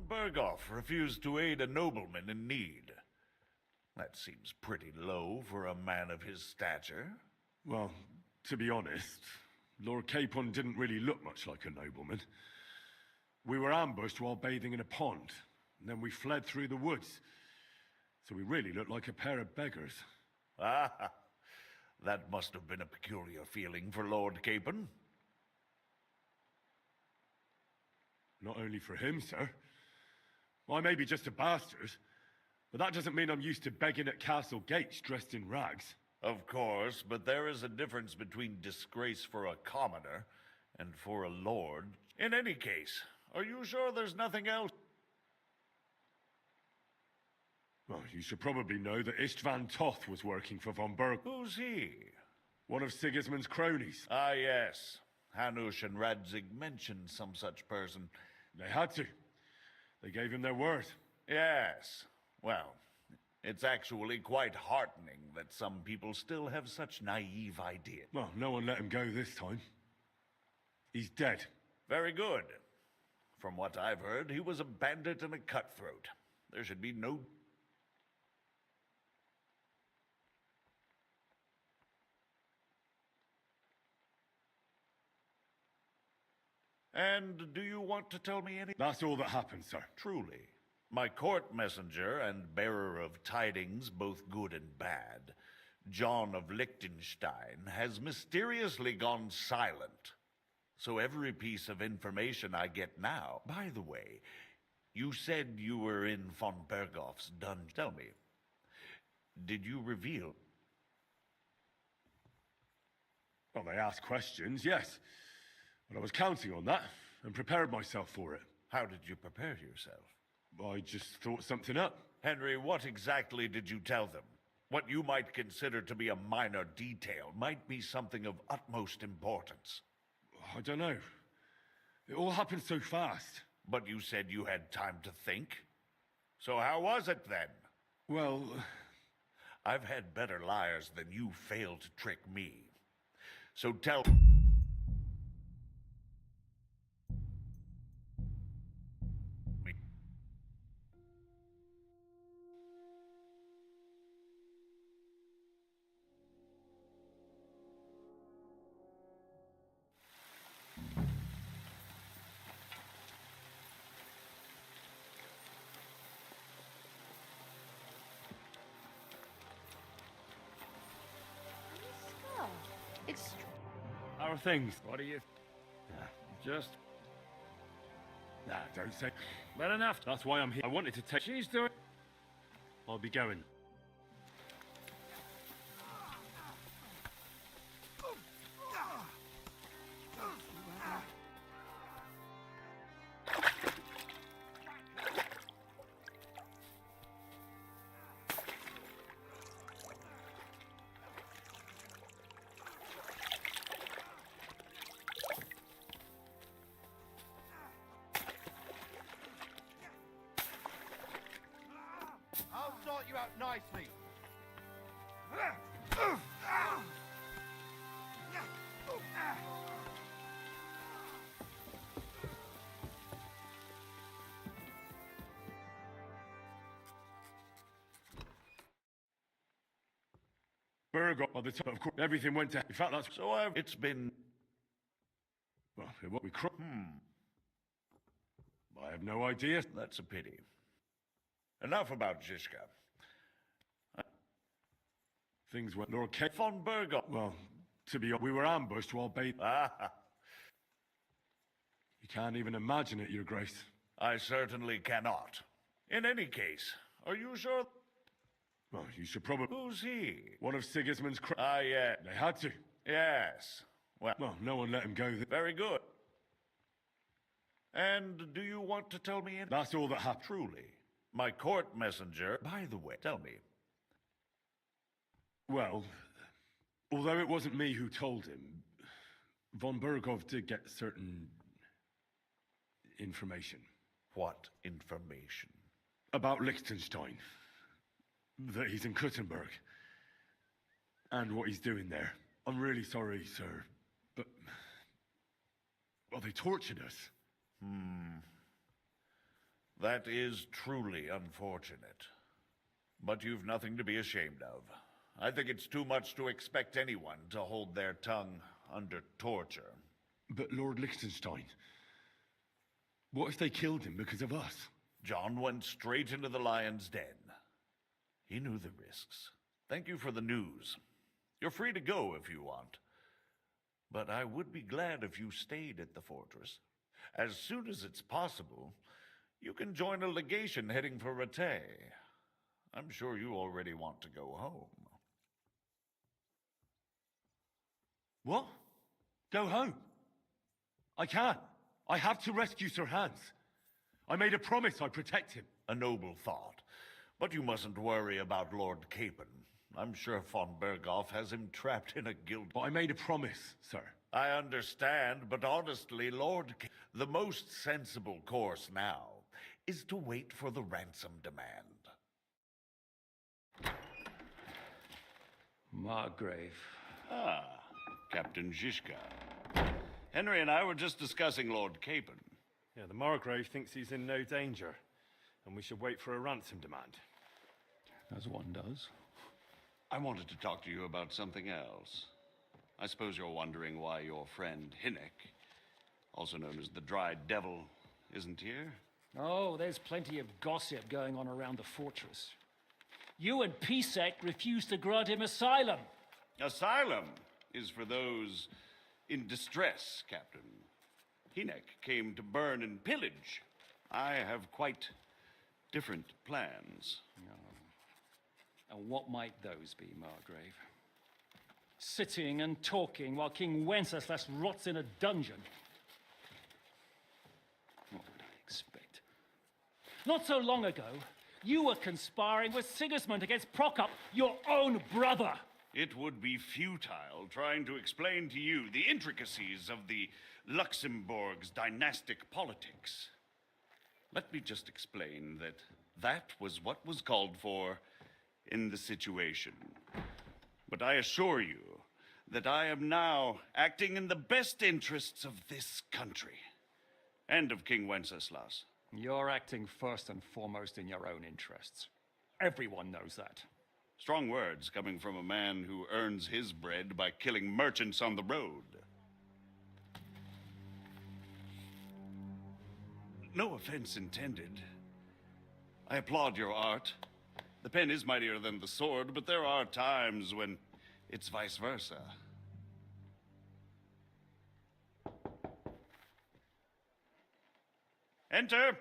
Berghoff refused to aid a nobleman in need. That seems pretty low for a man of his stature. Well, to be honest, Lord Capon didn't really look much like a nobleman. We were ambushed while bathing in a pond, and then we fled through the woods. So we really looked like a pair of beggars. Ah, that must have been a peculiar feeling for Lord Capon. Not only for him, sir. I may be just a bastard, but that doesn't mean I'm used to begging at castle gates dressed in rags. Of course, but there is a difference between disgrace for a commoner and for a lord. In any case, are you sure there's nothing else? Well, you should probably know that Istvan Toth was working for von Berg. Who's he? One of Sigismund's cronies. Ah, yes. Hanush and Radzig mentioned some such person. They had to. They gave him their word. Yes. Well, it's actually quite heartening that some people still have such naive ideas. Well, no one let him go this time. He's dead. Very good. From what I've heard, he was a bandit and a cutthroat. There should be no... And do you want to tell me anything? That's all that happened, sir. Truly. My court messenger and bearer of tidings, both good and bad, John of Liechtenstein, has mysteriously gone silent. So every piece of information I get now... By the way, you said you were in von Berghoff's dungeon. Tell me, did you reveal... Well, they asked questions, yes. But I was counting on that, and prepared myself for it. How did you prepare yourself? I just thought something up. Henry, what exactly did you tell them? What you might consider to be a minor detail might be something of utmost importance. I don't know. It all happened so fast. But you said you had time to think. So how was it then? Well... I've had better liars than you fail to trick me. So tell... It's How are things? What are you... Just... Nah, don't say... Well enough. That's why I'm here. I wanted to take... She's doing... I'll be going. I'll sort you out nicely. Berghoff, by the time, of course, everything went to... In fact, that's... So it's been... Well, what we I have no idea. That's a pity. Enough about Zizka. Things went... Lord K... Von Berghoff. Well, to be honest, we were ambushed while bathing... Ah, You can't even imagine it, Your Grace. I certainly cannot. In any case, are you sure? Well, you should probably... Who's he? One of Sigismund's Ah, yeah. They had to. Yes. Well, no one let him go. Very good. And do you want to tell me anything? That's all that happened. Truly. My court messenger... By the way, tell me. Well, although it wasn't me who told him, von Berghoff did get certain... information. What information? About Liechtenstein. That he's in Kuttenberg. And what he's doing there. I'm really sorry, sir, but... Well, they tortured us. That is truly unfortunate. But you've nothing to be ashamed of. I think it's too much to expect anyone to hold their tongue under torture. But Lord Liechtenstein, what if they killed him because of us? John went straight into the lion's den. He knew the risks. Thank you for the news. You're free to go if you want. But I would be glad if you stayed at the fortress. As soon as it's possible, you can join a legation heading for Rattay. I'm sure you already want to go home. What? Go home? I can't. I have to rescue Sir Hans. I made a promise I'd protect him. A noble thought. But you mustn't worry about Lord Capon. I'm sure von Berghoff has him trapped in a guild. But I made a promise, sir. I understand, but honestly, the most sensible course now is to wait for the ransom demand. Margrave. Ah, Captain Zizka. Henry and I were just discussing Lord Capon. Yeah, the Margrave thinks he's in no danger, and we should wait for a ransom demand. As one does. I wanted to talk to you about something else. I suppose you're wondering why your friend Hinnek, also known as the Dry Devil, isn't here? Oh, there's plenty of gossip going on around the fortress. You and Pisek refused to grant him asylum. Asylum is for those in distress, Captain. Hinnek came to burn and pillage. I have quite different plans. And what might those be, Margrave? Sitting and talking while King Wenceslas rots in a dungeon. What would I expect? Not so long ago, you were conspiring with Sigismund against Prokop, your own brother. It would be futile trying to explain to you the intricacies of the Luxembourg's dynastic politics. Let me just explain that that was what was called for in the situation. But I assure you that I am now acting in the best interests of this country and of King Wenceslas. You're acting first and foremost in your own interests. Everyone knows that. Strong words coming from a man who earns his bread by killing merchants on the road. No offense intended. I applaud your art. The pen is mightier than the sword, but there are times when it's vice versa. Enter!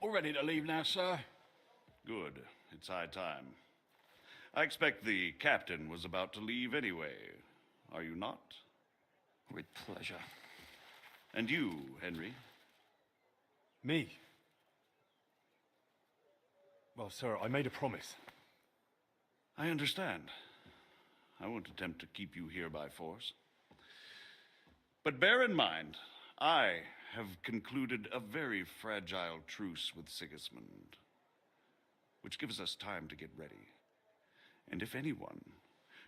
All ready to leave now, sir? Good. It's high time. I expect the captain was about to leave anyway. Are you not? With pleasure. And you, Henry? Me? Well, sir, I made a promise. I understand. I won't attempt to keep you here by force. But bear in mind, I have concluded a very fragile truce with Sigismund, which gives us time to get ready. And if anyone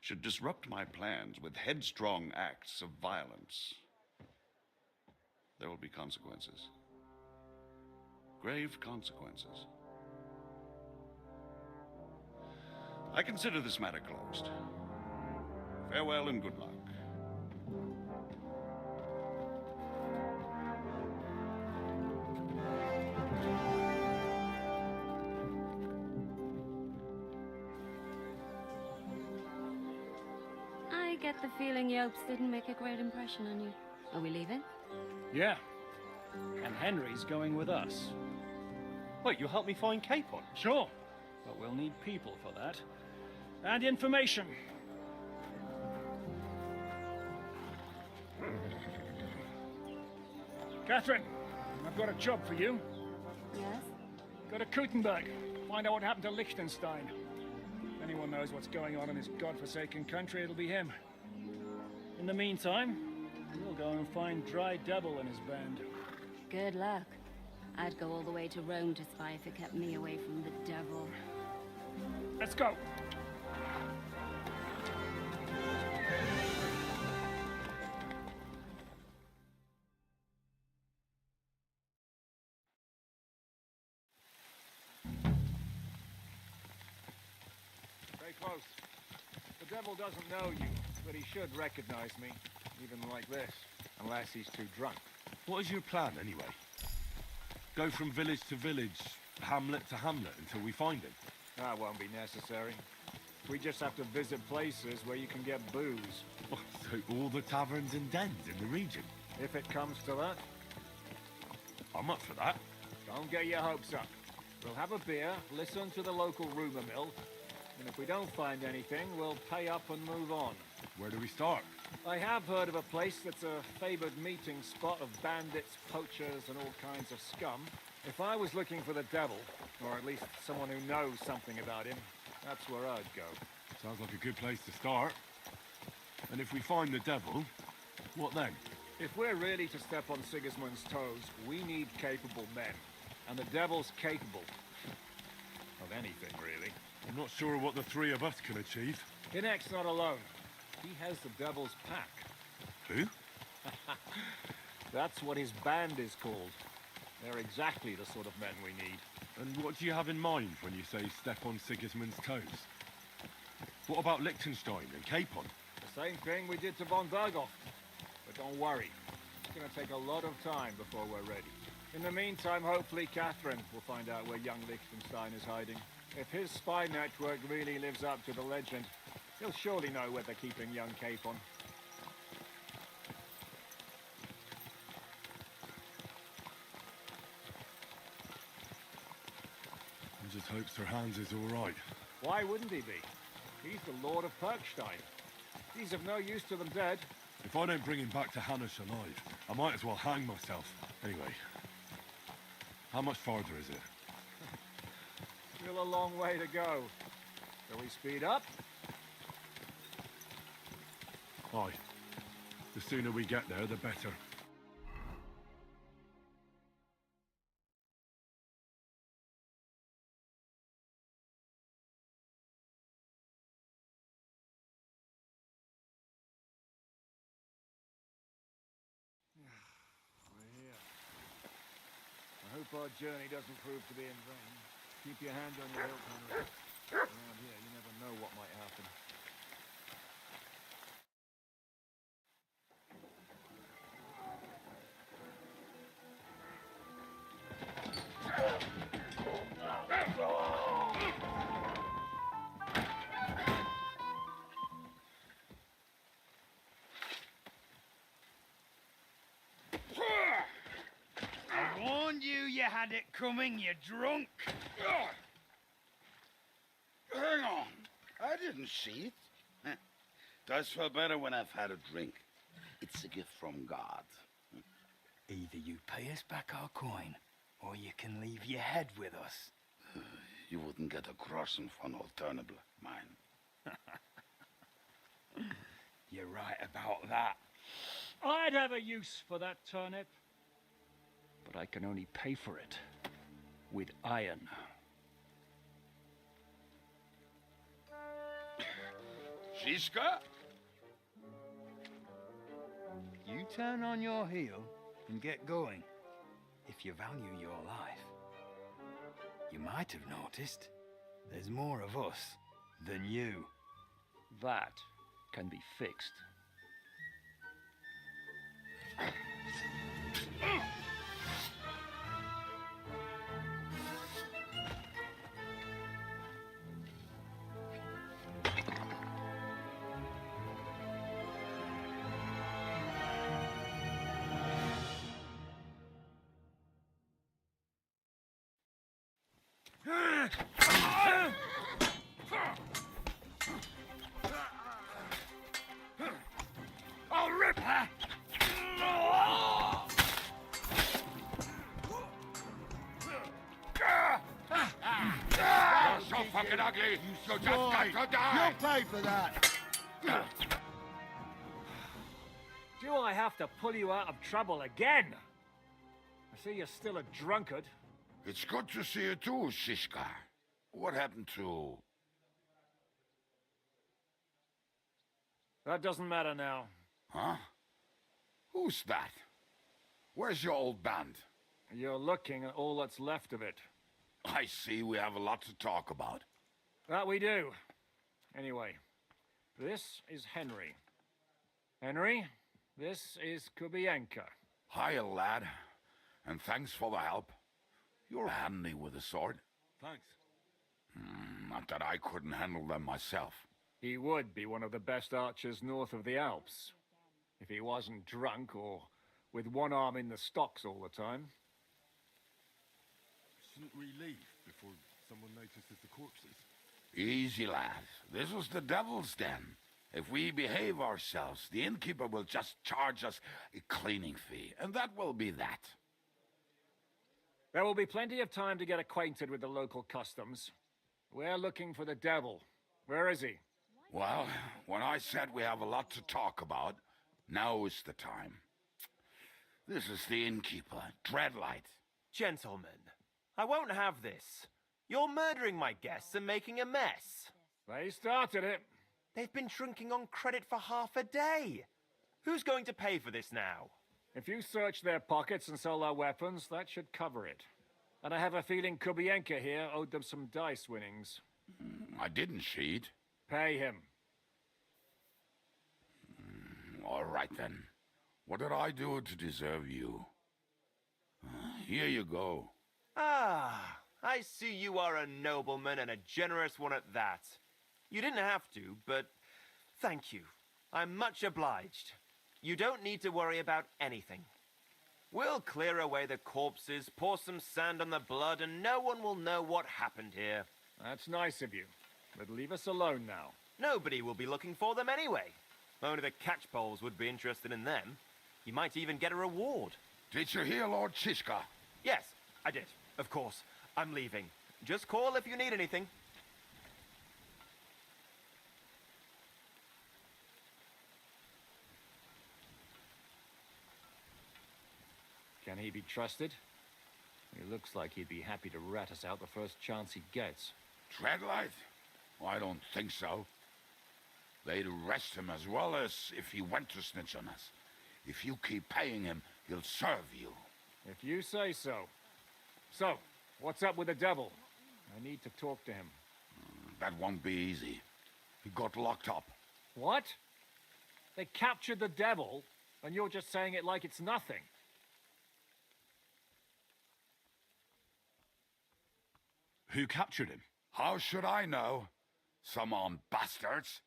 should disrupt my plans with headstrong acts of violence, there will be consequences. Grave consequences. I consider this matter closed. Farewell and good luck. I get the feeling Yopes didn't make a great impression on you. Are we leaving? Yeah. And Henry's going with us. Wait, you'll help me find Capon? Sure. But we'll need people for that. And information. Catherine, I've got a job for you. Yes? Go to Kuttenberg. Find out what happened to Liechtenstein. If anyone knows what's going on in this godforsaken country, it'll be him. In the meantime, we'll go and find Dry Devil and his band. Good luck. I'd go all the way to Rome to spy if it kept me away from the devil. Let's go. close. The devil doesn't know you, but he should recognize me, even like this, unless he's too drunk. What is your plan, anyway? Go from village to village, hamlet to hamlet, until we find him? That won't be necessary. We just have to visit places where you can get booze. Oh, so all the taverns and dens in the region? If it comes to that, I'm up for that. don't get your hopes up. We'll have a beer, listen to the local rumor mill, and if we don't find anything, we'll pay up and move on. Where do we start? I have heard of a place that's a favored meeting spot of bandits, poachers, and all kinds of scum. If I was looking for the devil, or at least someone who knows something about him, that's where I'd go. Sounds like a good place to start. And if we find the devil, what then? If we're really to step on Sigismund's toes, we need capable men. And the devil's capable. Of anything, really. I'm not sure what the three of us can achieve. Hinek's not alone. He has the devil's pack. Who? That's what his band is called. They're exactly the sort of men we need. And what do you have in mind when you say step on Sigismund's toes? What about Liechtenstein and Capon? The same thing we did to von Berghoff. But don't worry. It's going to take a lot of time before we're ready. In the meantime, hopefully Catherine will find out where young Liechtenstein is hiding. If his spy network really lives up to the legend, he'll surely know where they're keeping young Capon. I just hope Sir Hans is all right. Why wouldn't he be? He's the Lord of Perkstein. He's of no use to them dead. If I don't bring him back to Hannes alive, I might as well hang myself. Anyway, how much farther is it? Still a long way to go. Shall we speed up? Aye. The sooner we get there, the better. We're here. I hope our journey doesn't prove to be in vain. Keep your hand on your hilt, Henry. Around here, you never know what might happen. I warned you had it coming, you drunk. Hang on. I didn't see it. Does feel better when I've had a drink. It's a gift from God. Either you pay us back our coin, or you can leave your head with us. You wouldn't get a crossing for an alternative, mine. You're right about that. I'd have a use for that turnip. But I can only pay for it with iron. Shiska? You turn on your heel and get going. If you value your life. You might have noticed there's more of us than you. That can be fixed. I'll rip her! You're so fucking ugly. You just got to die. You'll pay for that. Do I have to pull you out of trouble again? I see you're still a drunkard. It's good to see you too, Shiska. What happened to... That doesn't matter now. Huh? Who's that? Where's your old band? You're looking at all that's left of it. I see we have a lot to talk about. That we do. Anyway, this is Henry. Henry, this is Kubienka. Hiya, lad. And thanks for the help. You're handy with a sword. Thanks. Not that I couldn't handle them myself. He would be one of the best archers north of the Alps. If he wasn't drunk or with one arm in the stocks all the time. Shouldn't we leave before someone notices the corpses? Easy, lad. This was the devil's den. If we behave ourselves, the innkeeper will just charge us a cleaning fee, and that will be that. There will be plenty of time to get acquainted with the local customs. We're looking for the devil. Where is he? Well, when I said we have a lot to talk about, now is the time. This is the innkeeper, Dreadlight. Gentlemen, I won't have this. You're murdering my guests and making a mess. They started it. They've been drinking on credit for half a day. Who's going to pay for this now? If you search their pockets and sell their weapons, that should cover it. And I have a feeling Kubienka here owed them some dice winnings. I didn't cheat. Pay him. All right, then. What did I do to deserve you? Here you go. Ah, I see you are a nobleman and a generous one at that. You didn't have to, but thank you. I'm much obliged. You don't need to worry about anything. We'll clear away the corpses, pour some sand on the blood, and no one will know what happened here. That's nice of you. But leave us alone now. Nobody will be looking for them anyway. Only the catchpoles would be interested in them. You might even get a reward. Did you hear Lord Chishka? Yes, I did. Of course. I'm leaving. Just call if you need anything. Can he be trusted? He looks like he'd be happy to rat us out the first chance he gets. Dreadlight? I don't think so. They'd arrest him as well as if he went to snitch on us. If you keep paying him, he'll serve you. If you say so. So, what's up with the devil? I need to talk to him. That won't be easy. He got locked up. What? They captured the devil, and you're just saying it like it's nothing. Who captured him? How should I know? Some armed bastards.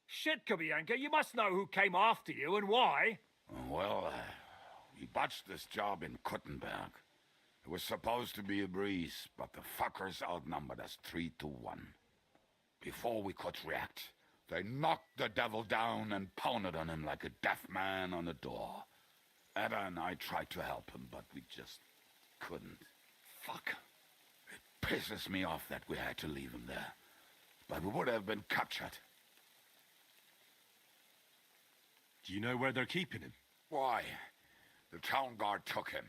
Shit, Kubienka, you must know who came after you and why. Well, we botched this job in Kuttenberg. It was supposed to be a breeze, but the fuckers outnumbered us 3-1. Before we could react, they knocked the devil down and pounded on him like a deaf man on a door. Etta and I tried to help him, but we just couldn't. Fuck. It pisses me off that we had to leave him there. But we would have been captured. Do you know where they're keeping him? Why? The town guard took him.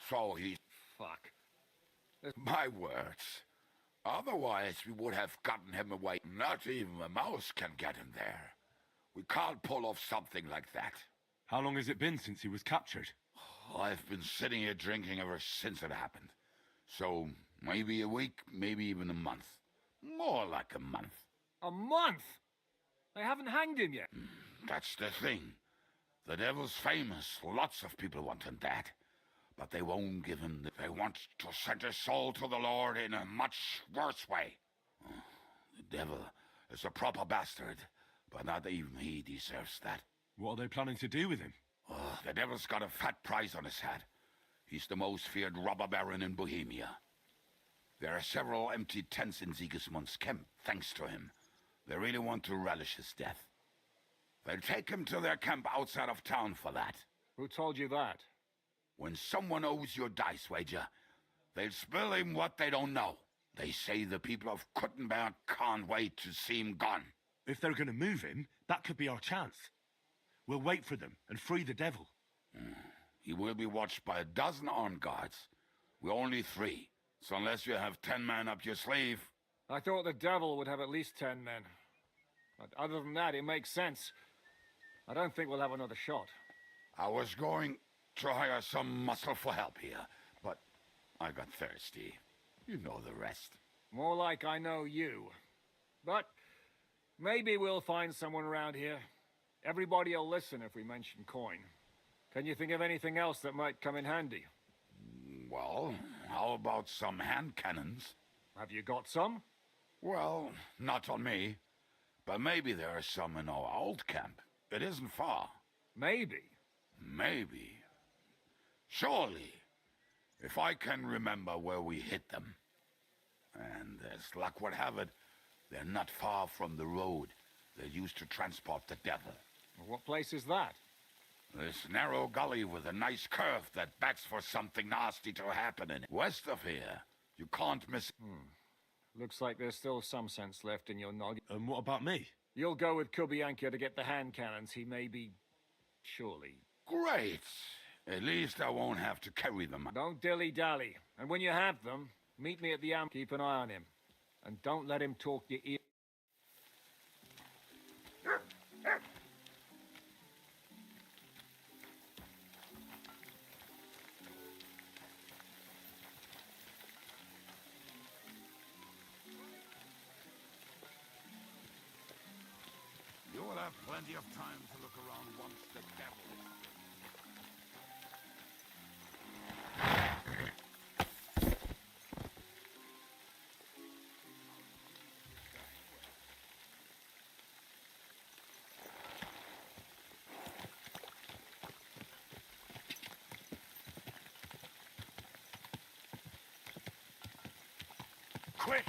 So he... Fuck. My words. Otherwise, we would have gotten him away. Not even a mouse can get him there. We can't pull off something like that. How long has it been since he was captured? I've been sitting here drinking ever since it happened. So, maybe a week, maybe even a month. More like a month. A month? They haven't hanged him yet. That's the thing. The devil's famous. Lots of people want him dead. But they won't give him They want to send his soul to the Lord in a much worse way. The devil is a proper bastard, but not even he deserves that. What are they planning to do with him? The devil's got a fat price on his head. He's the most feared robber baron in Bohemia. There are several empty tents in Sigismund's camp, thanks to him. They really want to relish his death. They'll take him to their camp outside of town for that. Who told you that? When someone owes you a dice wager, they'll spill him what they don't know. They say the people of Kuttenberg can't wait to see him gone. If they're going to move him, that could be our chance. We'll wait for them and free the devil. He will be watched by a dozen armed guards. We're only 3, so unless you have 10 men up your sleeve... I thought the devil would have at least 10 men. But other than that, it makes sense. I don't think we'll have another shot. I was going to hire some muscle for help here, but I got thirsty. You know the rest. More like I know you. But Maybe we'll find someone around here. Everybody will listen if we mention coin. Can you think of anything else that might come in handy? Well, how about some hand cannons? Have you got some? Well, not on me. But maybe there are some in our old camp. It isn't far. Maybe. Maybe. Surely. If I can remember where we hid them. And as luck would have it, they're not far from the road that used to transport the devil. What place is that? This narrow gully with a nice curve that backs for something nasty to happen in it. West of here, you can't miss... Looks like there's still some sense left in your noggin. And what about me? You'll go with Kubianka to get the hand cannons. He may be... surely. Great. At least I won't have to carry them. Don't dilly-dally. And when you have them, meet me at the amp. Keep an eye on him. And don't let him talk your ear. You will have plenty of time to look around once the devil is... Quick!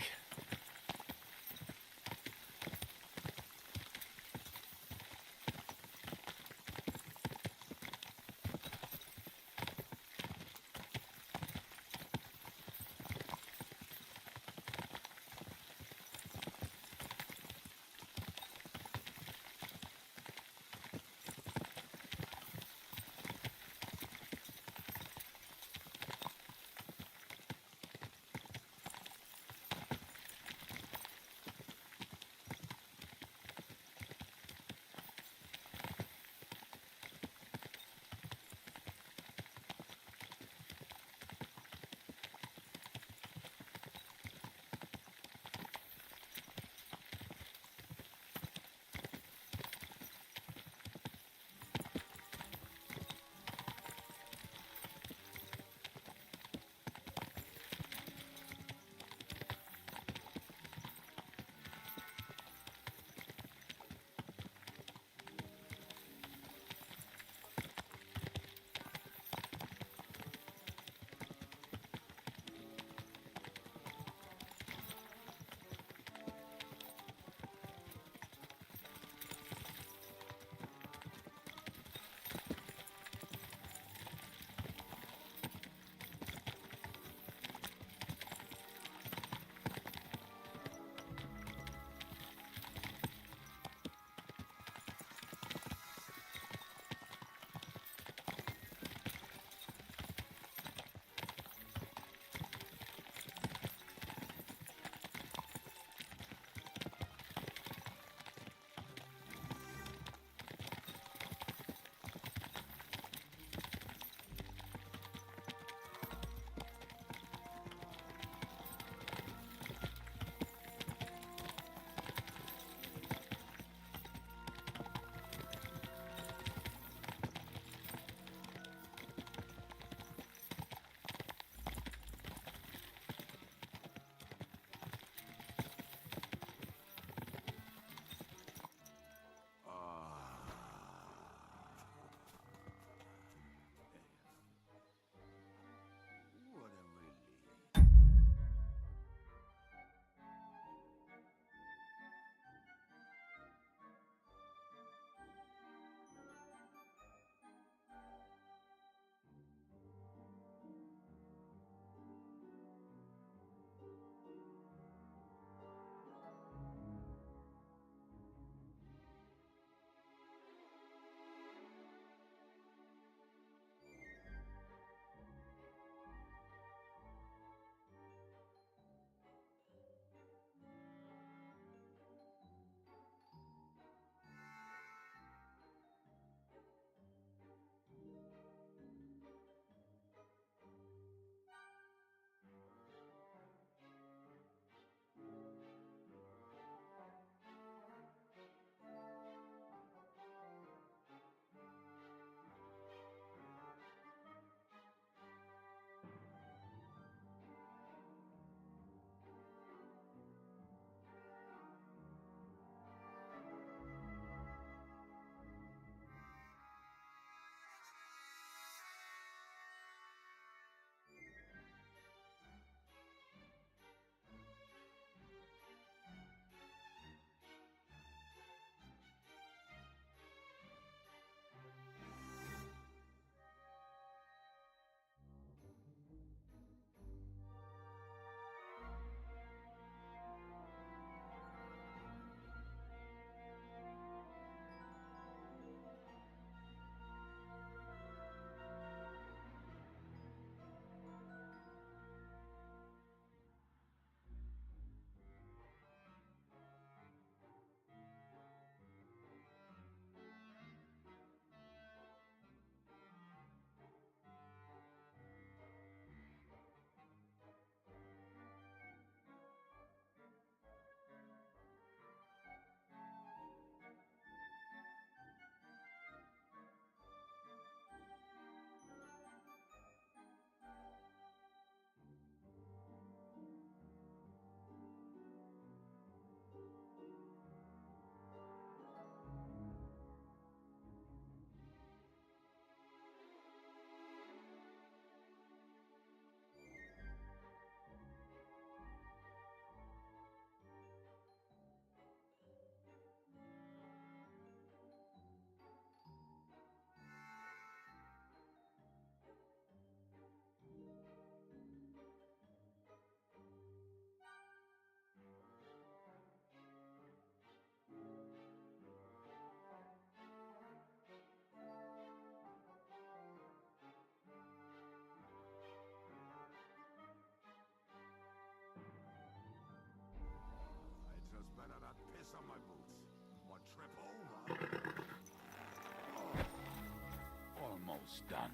almost done.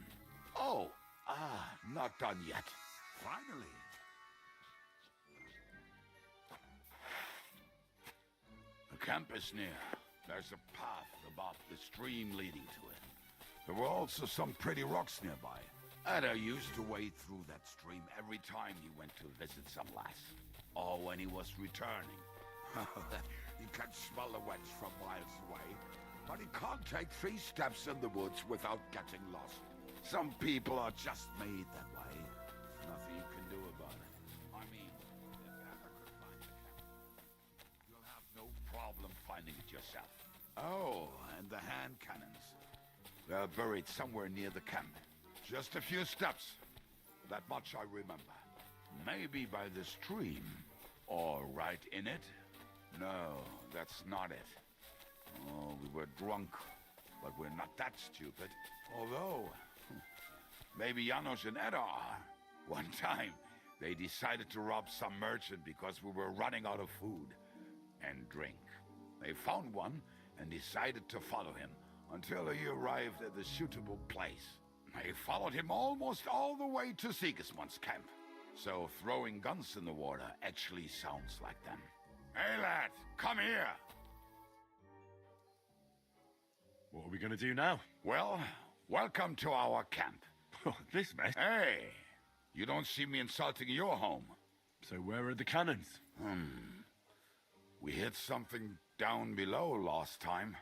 Oh, not done yet. Finally. The camp is near. There's a path above the stream leading to it. There were also some pretty rocks nearby. Ada used to wade through that stream every time he went to visit some lass. Or when he was returning. He can smell the wench from miles away, but he can't take 3 steps in the woods without getting lost. Some people are just made that way. Nothing you can do about it. I mean, if you ever could find the camp, you'll have no problem finding it yourself. Oh, and the hand cannons. They're buried somewhere near the camp. Just a few steps. That much I remember. Maybe by the stream. Or right in it. No, that's not it. Oh, we were drunk. But we're not that stupid. Although, maybe Janos and Edda are. One time, they decided to rob some merchant because we were running out of food and drink. They found one and decided to follow him until he arrived at the suitable place. They followed him almost all the way to Sigismund's camp. So throwing guns in the water actually sounds like them. Hey lad, come here! What are we gonna do now? Well, welcome to our camp. Oh, this mess. Hey, you don't see me insulting your home. So where are the cannons? We hit something down below last time.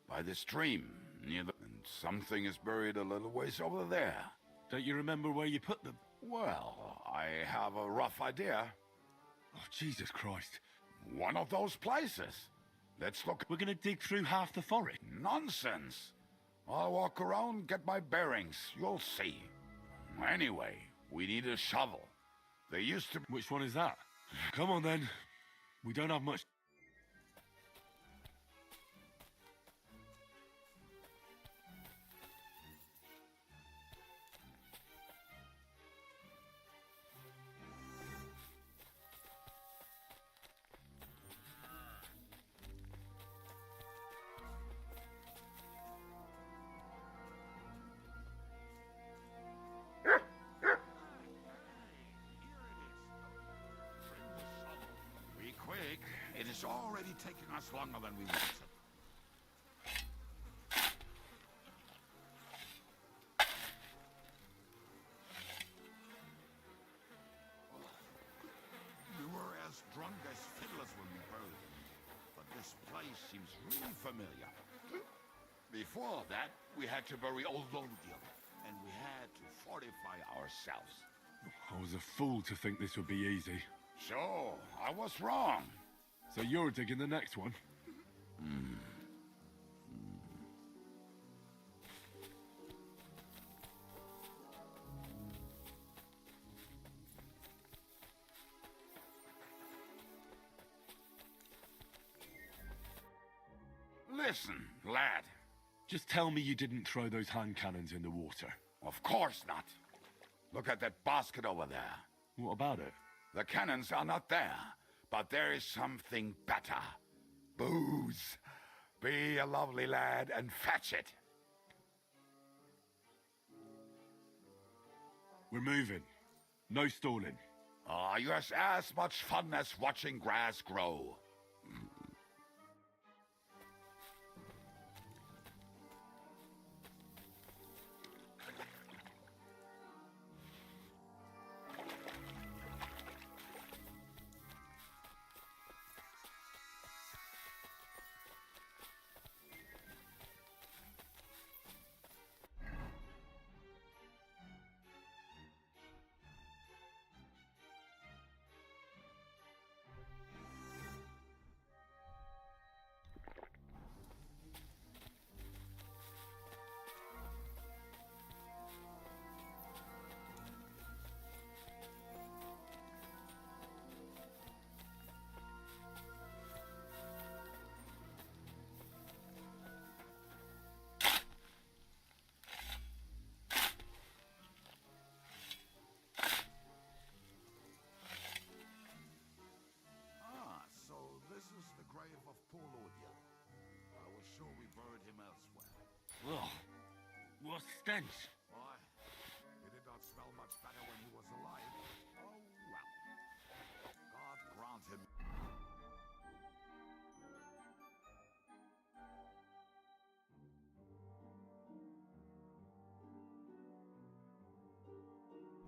By the stream, near the... And something is buried a little ways over there. Don't you remember where you put them? Well, I have a rough idea. Oh, Jesus Christ. One of those places. Let's look. We're gonna dig through half the forest. Nonsense. I'll walk around, get my bearings. You'll see. Anyway, we need a shovel. They used to... Which one is that? Come on then. We don't have much. Be quick. It is already taking us longer than we wanted. We were as drunk as fiddlers when we buried him, but this place seems really familiar. Before that, we had to bury old Longdeal, and we had to fortify ourselves. I was a fool to think this would be easy. So, I was wrong. So you're digging the next one? Listen, lad. Just tell me you didn't throw those hand cannons in the water. Of course not. Look at that basket over there. What about it? The cannons are not there, but there is something better. Booze. Be a lovely lad and fetch it. We're moving. No stalling. You have as much fun as watching grass grow. what stench? Why? He did not smell much better when he was alive. Oh, well. God grant him.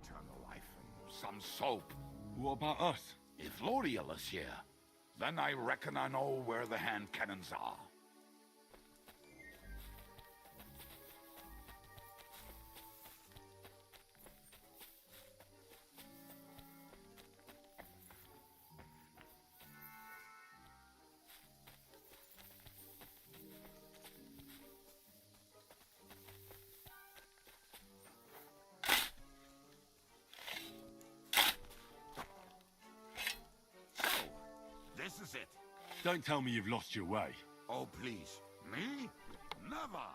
Eternal life and some soap. What about us? If L'Oreal is here, then I reckon I know where the hand cannons are. This is it. Don't tell me you've lost your way. Oh, please. Me? Never.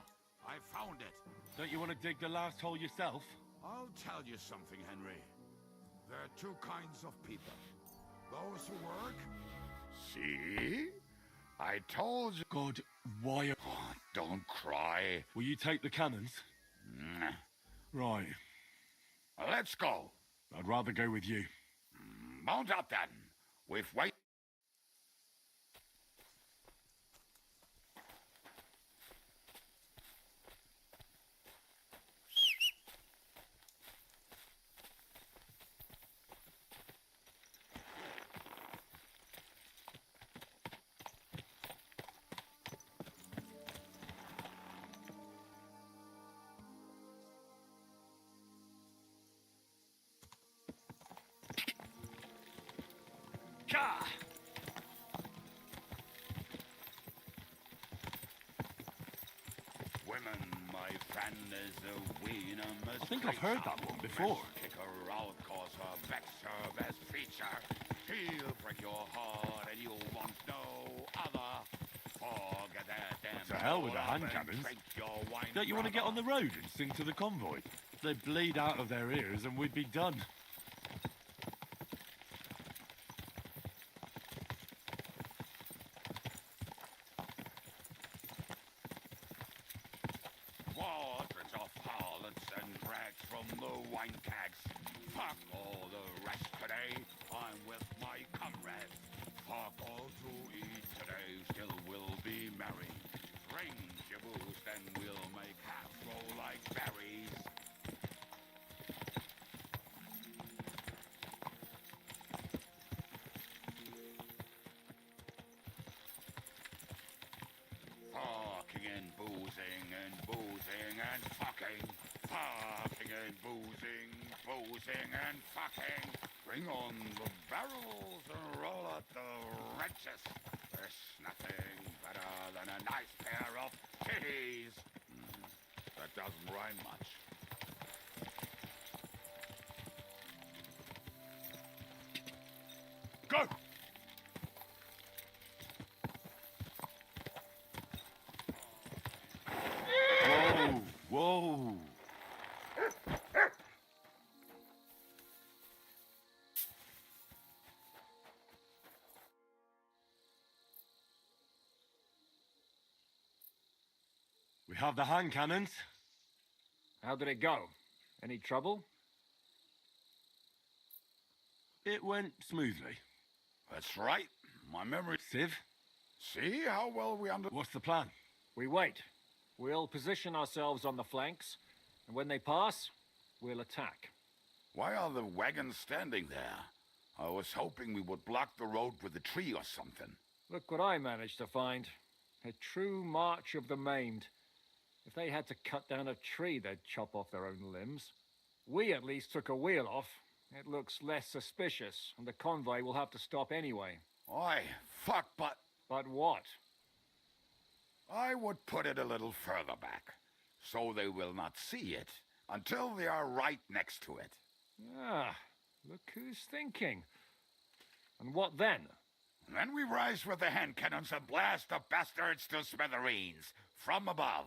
I found it. Don't you want to dig the last hole yourself? I'll tell you something, Henry. There are two kinds of people. Those who work. See? I told you. God, why? Oh, don't cry. Will you take the cannons? Nah. Right. Let's go. I'd rather go with you. Mount up then. We've waited. Ka! Women, my friend, is a wiener. I think I've heard that one before. Kick her out, cause her vex her best feature. She'll break your heart and you'll want no other. Forget that damn. To hell with the love hand and cannons. drink your wine, Don't you want to get on the brother. road and sing to the convoy? They'd bleed out of their ears and we'd be done. Portraits of harlots and drags from the wine kegs. Fuck all the rest today. I'm with my comrades. Fuck all to eat today. Still we'll be merry. Drink your booze, then we'll make half roll like berries. Fucking and boozing and boozing and fucking. Fucking and boozing, boozing and fucking. Bring on the barrels and roll out the wrenches. There's nothing better than a nice pair of titties. That doesn't rhyme much. Go! Whoa! Whoa! We have the hand cannons. How did it go? Any trouble? It went smoothly. That's right. My memory. Civ, See how well we under. what's the plan? We wait. We'll position ourselves on the flanks, and when they pass, we'll attack. Why are the wagons standing there? I was hoping we would block the road with a tree or something. Look what I managed to find. A true march of the maimed. If they had to cut down a tree, they'd chop off their own limbs. We at least took a wheel off. It looks less suspicious, and the convoy will have to stop anyway. Oi, fuck, but But what? I would put it a little further back, so they will not see it until they are right next to it. Ah, look who's thinking. And what then? Then we rise with the hand cannons and blast the bastards to smithereens from above.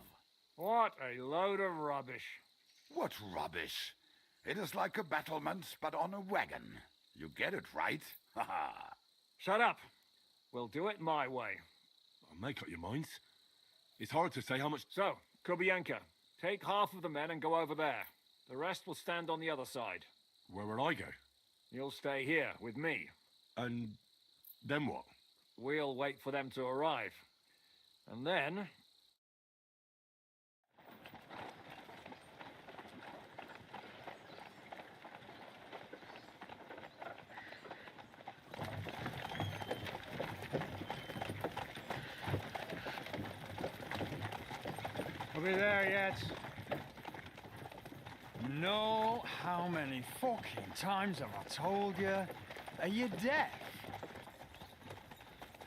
What a load of rubbish. What rubbish! It is like a battlement, but on a wagon. You get it, right? Ha ha! Shut up. We'll do it my way. I'll make up your minds. It's hard to say how much. So, Kubianka, Take half of the men and go over there. The rest will stand on the other side. Where will I go? You'll stay here with me. And then what? We'll wait for them to arrive. And then... We'll be there yet. No, how many fucking times have I told you? Are you deaf?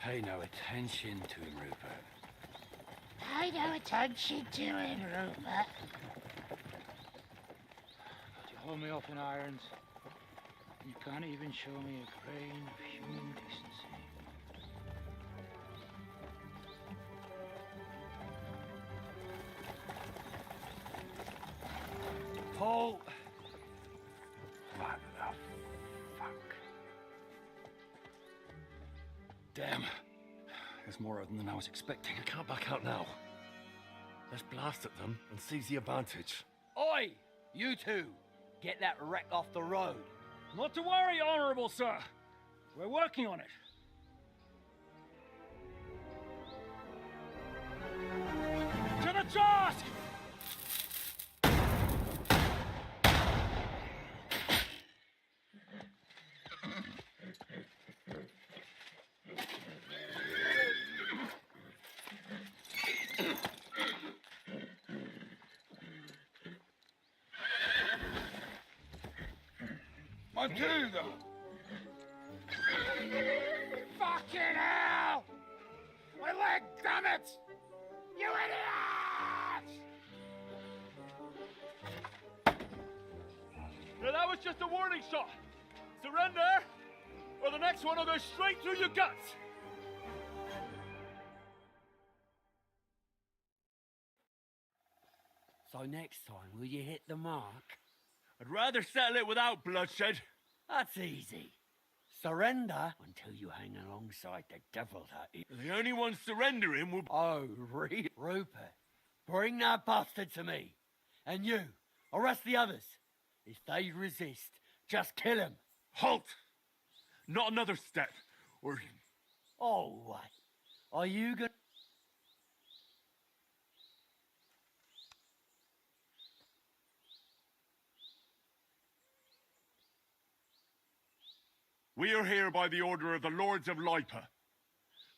Pay no attention to him, Rupert. Pay no attention to him, Rupert. You hold me up on irons. You can't even show me a grain of human decency. Paul! What the fuck? Damn. There's more of them than I was expecting. I can't back out now. Let's blast at them and seize the advantage. Oi! You two! Get that wreck off the road. Not to worry, Honorable Sir. We're working on it. To the task! Matilda! Fucking hell! My leg, damn it! You idiots! Now that was just a warning shot. Surrender, or the next one will go straight through your guts. So next time, will you hit the mark? I'd rather settle it without bloodshed. That's easy. Surrender until you hang alongside the devil that is. The only one surrendering will... Oh, really? Rupert, bring that bastard to me. And you, arrest the others. If they resist, just kill them. Halt! Not another step, or... Oh, what? Are you gonna... We are here by the order of the Lords of Lipa.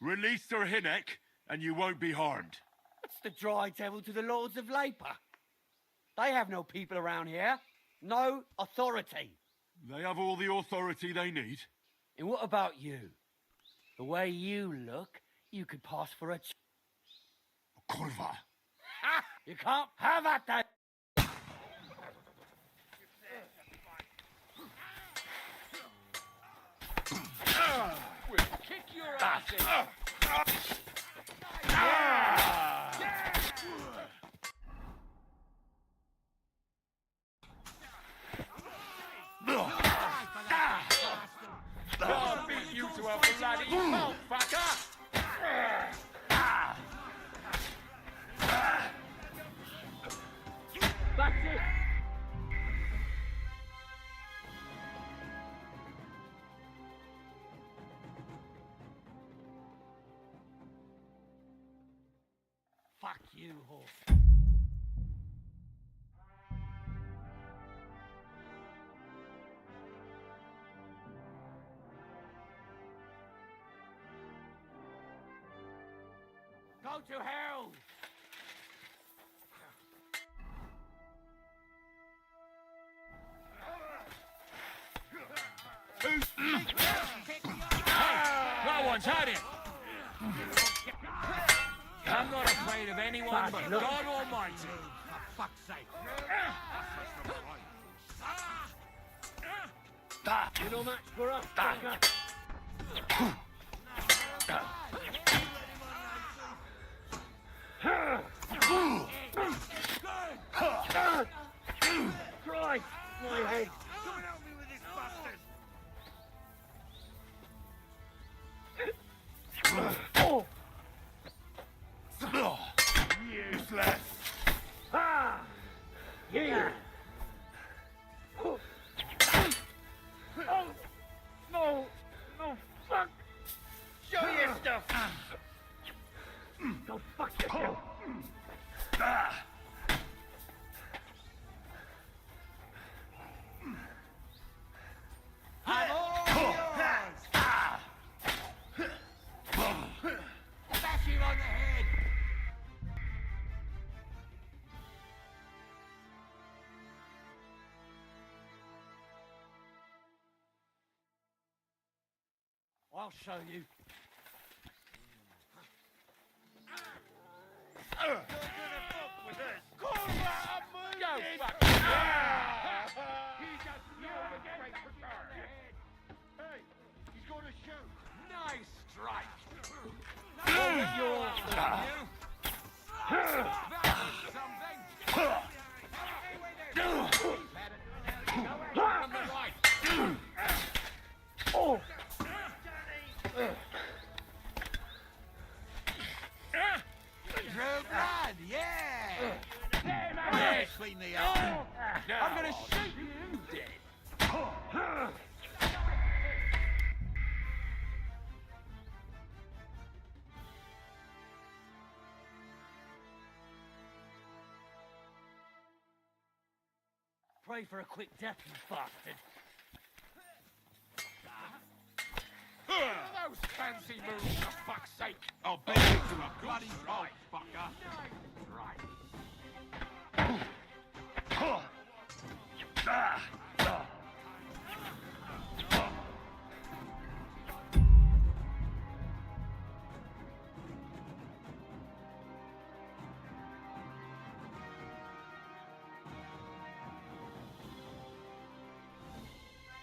Release Sir Hinnek, and you won't be harmed. What's the dry devil to the Lords of Labour? They have no people around here. No authority. They have all the authority they need. And what about you? The way you look, you could pass for a... Kurva. Ha! You can't have that then! We'll kick your ass in. I'll beat you to a bloody pulp, fucker! That's it! Fuck you, horse. Go to hell! No one's hiding! I'm not afraid of anyone but God Almighty. For fuck's sake. You know, Max, we're up. Christ, my head. Come and help me with this bastard! Useless. Ah! I'll show you. True blood, yeah! Yeah, clean the up. I'm gonna shoot you dead. Pray for a quick death, you bastard. Those fancy moves, for fuck's sake! I'll bet you to a bloody right, fucker! Right.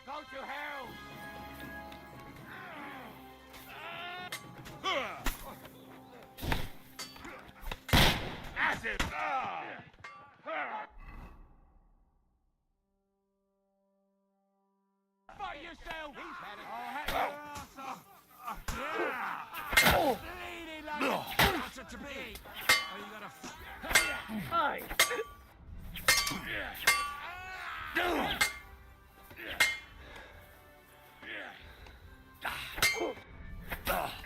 Go to hell! That's it! Fight yourself! I'll hack your ass off! Bleeding like a bastard to be! Oh, you gotta... Aye.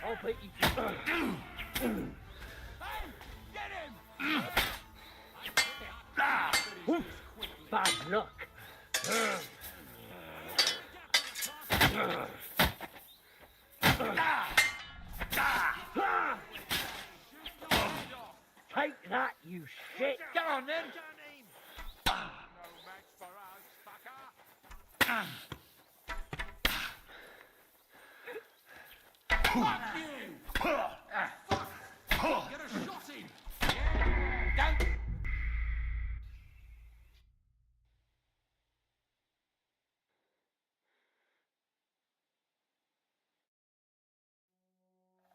I'll beat you. Hey! Get him! Bad luck. Take that, you shit. Get on then! No match for us, fucker! Fuck you! Get a shot in! Don't...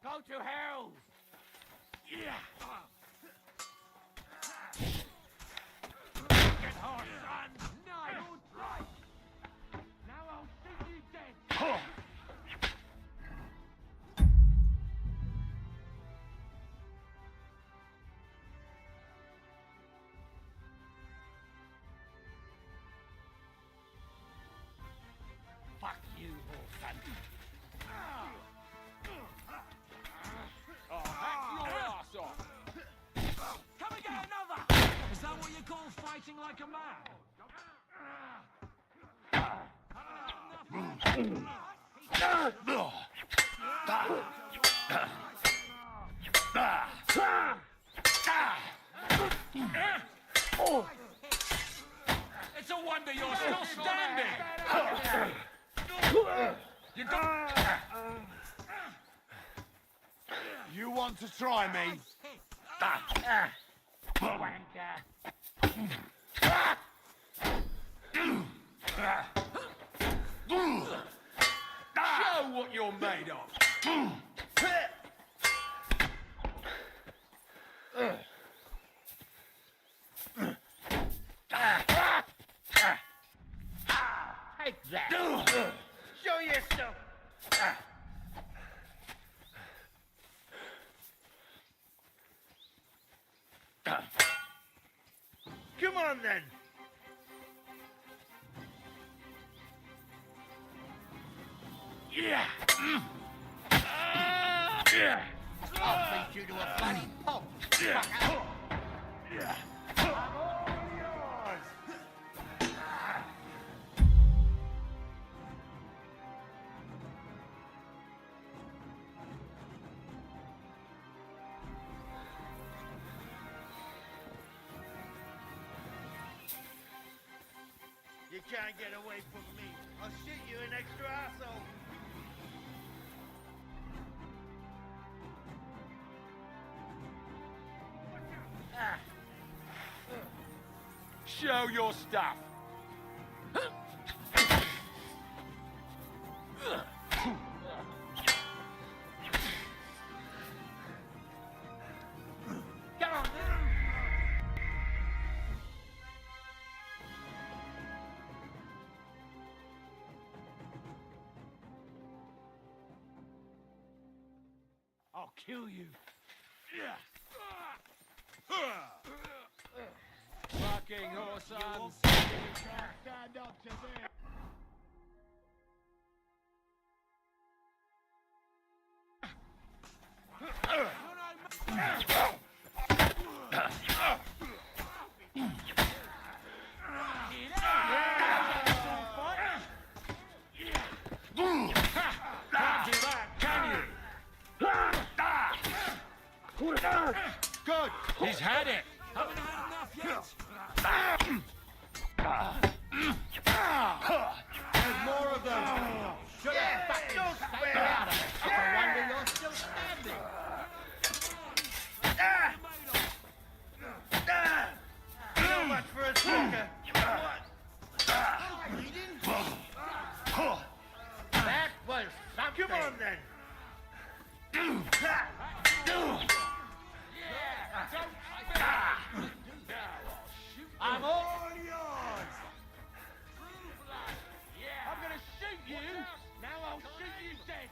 Go to hell! Yeah! Get hard, son! Nice! Right! Now I'll shoot you dead! Fuck you, Orphan! I'll hack your ass off! Come and get another! Is that what you call fighting like a man? It's a wonder you're still standing! You got... You want to try me? Wanker! Show what you're made of! Take that. Show yourself. Come on then. Yeah! I'll beat you to a bloody pulp, fucker! I'm all yours! You can't get away from me. I'll shoot you an extra asshole. Show your stuff. Come on, I'll kill you. fucking horse-ons. Stand up to this. Good. He's had it. Haven't had enough yet. There's more of them. Shut up, back door, stay out of it. No wonder you're still standing. So much for a stalker. That was something. Come on then. I'm all yours. I'm gonna shoot you. Now I'll shoot you dead.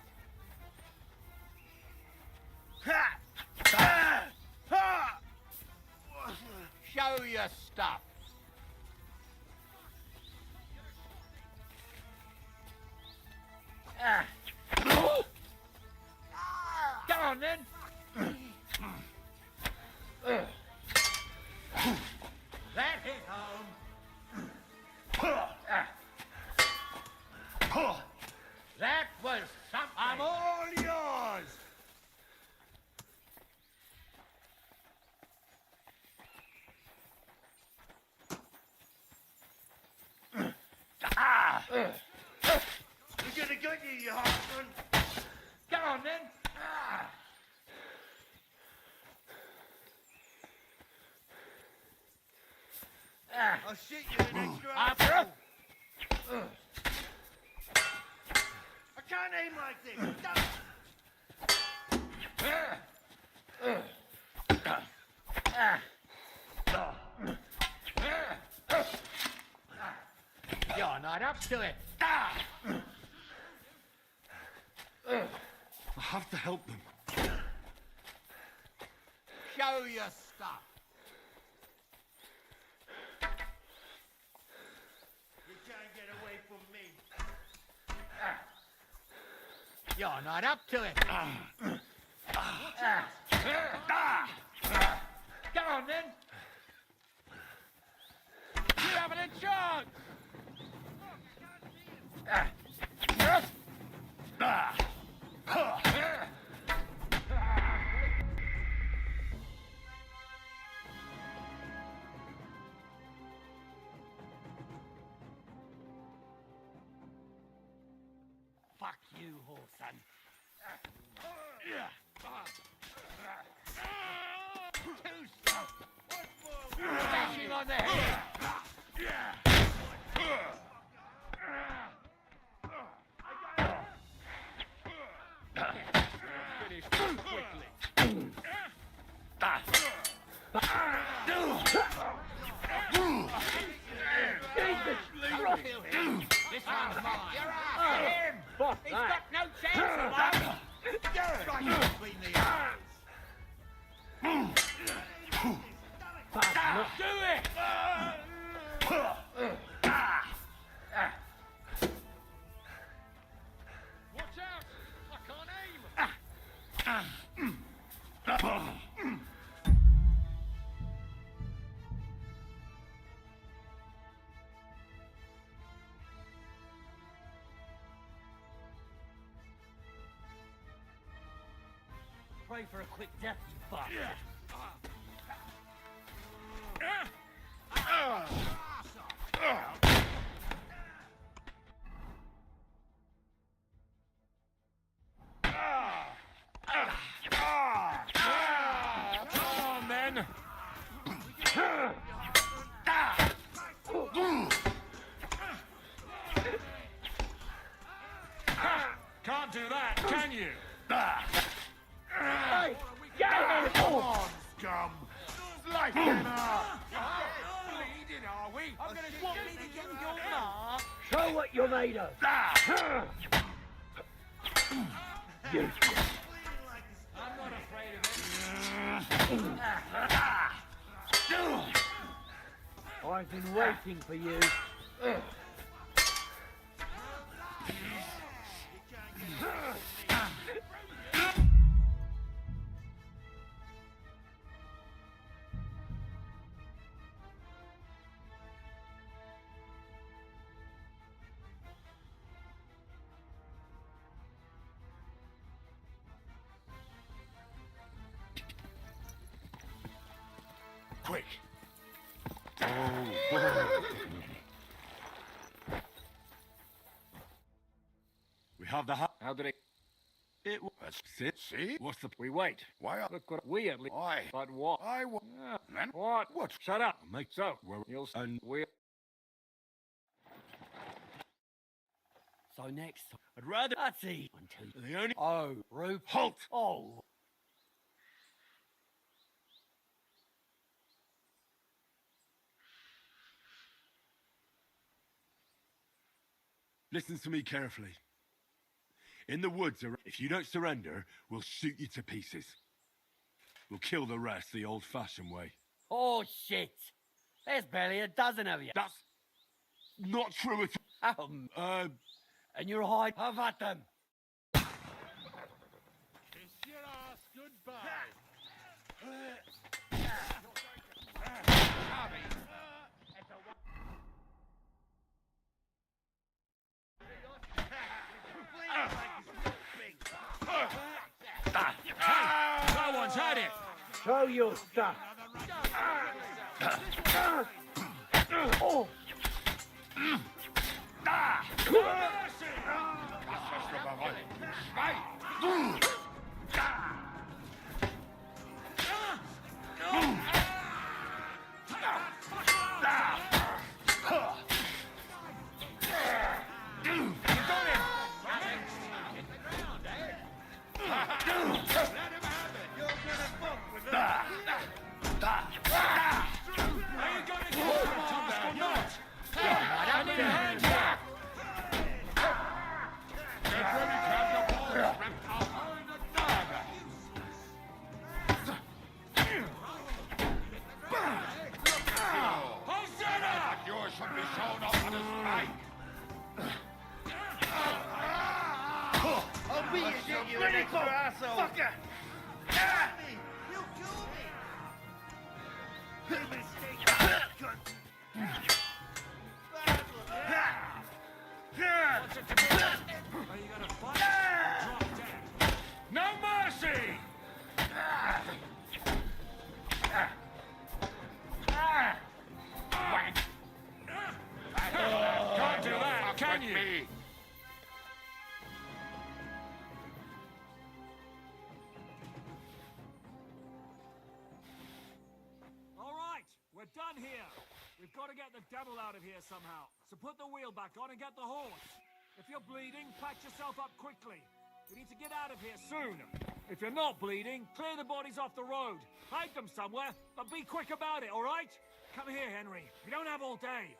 Show your stuff. Come on then. That hit home. That was something. I'm all yours. You're gonna get you Hartman. Come on then. I'll shoot you an extra apple. I can't aim like this. You're not up to it. I have to help them. Show your stuff. You can't get away from me. You're not up to it. Come on then. You haven't a chance. Fuck you, whoreson. Bashing on the head. Finish quickly. This one's mine. You're after him. Fuck He's that. got no chance of us. Strike him between the eyes. Do it. Watch out. I can't aim. Pray for a quick death, you bastard. Come on then. do that, can you? Hey, get him! Come on, scum! Like him up! Bleeding, are we? I'm gonna swap me to get your mark. Show what you're made of. You. I'm not afraid of it. I've been waiting for you. Quick! We have the How did it... It was. See? What's the... We wait. Why? Look what we at least... Why? But what? Then What? what? Shut up. Make So, Well, you'll... and- We're... So next time, I'd rather... that's it. Until The only... Oh, Rupert. Halt! Oh. Listen to me carefully. In the woods, if you don't surrender, we'll shoot you to pieces. We'll kill the rest the old-fashioned way. Oh, shit. There's barely a dozen of you. That's not true at all. And you're hide. Have at them. Kiss your ass goodbye. No one's had it! Show your stuff. Oh. I'll beat you, you extra asshole! Fucker! You killed me! Big mistake! No mercy! Can't do that, can you? All right, we're done here. We've got to get the devil out of here somehow. So put the wheel back on and get the horse. If you're bleeding, patch yourself up quickly. We need to get out of here soon. If you're not bleeding, clear the bodies off the road. Hide them somewhere, but be quick about it, all right? Come here, Henry. We don't have all day.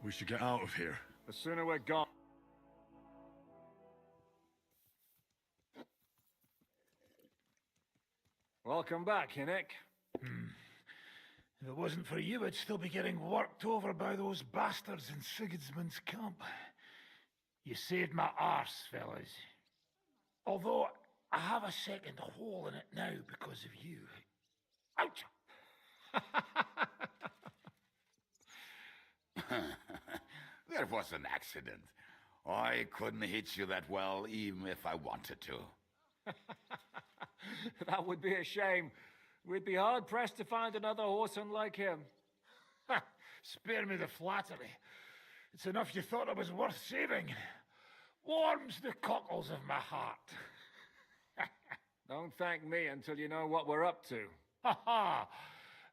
We should get out of here. The sooner we're gone. Welcome back, Hinnick. If it wasn't for you, I'd still be getting worked over by those bastards in Sigismund's camp. You saved my arse, fellas. Although, I have a second hole in it now because of you. Ouch! That was an accident. I couldn't hit you that well, even if I wanted to. That would be a shame. We'd be hard-pressed to find another horseman like him. Spare me the flattery. It's enough you thought I was worth saving. Warms the cockles of my heart. Don't thank me until you know what we're up to. Ha ha!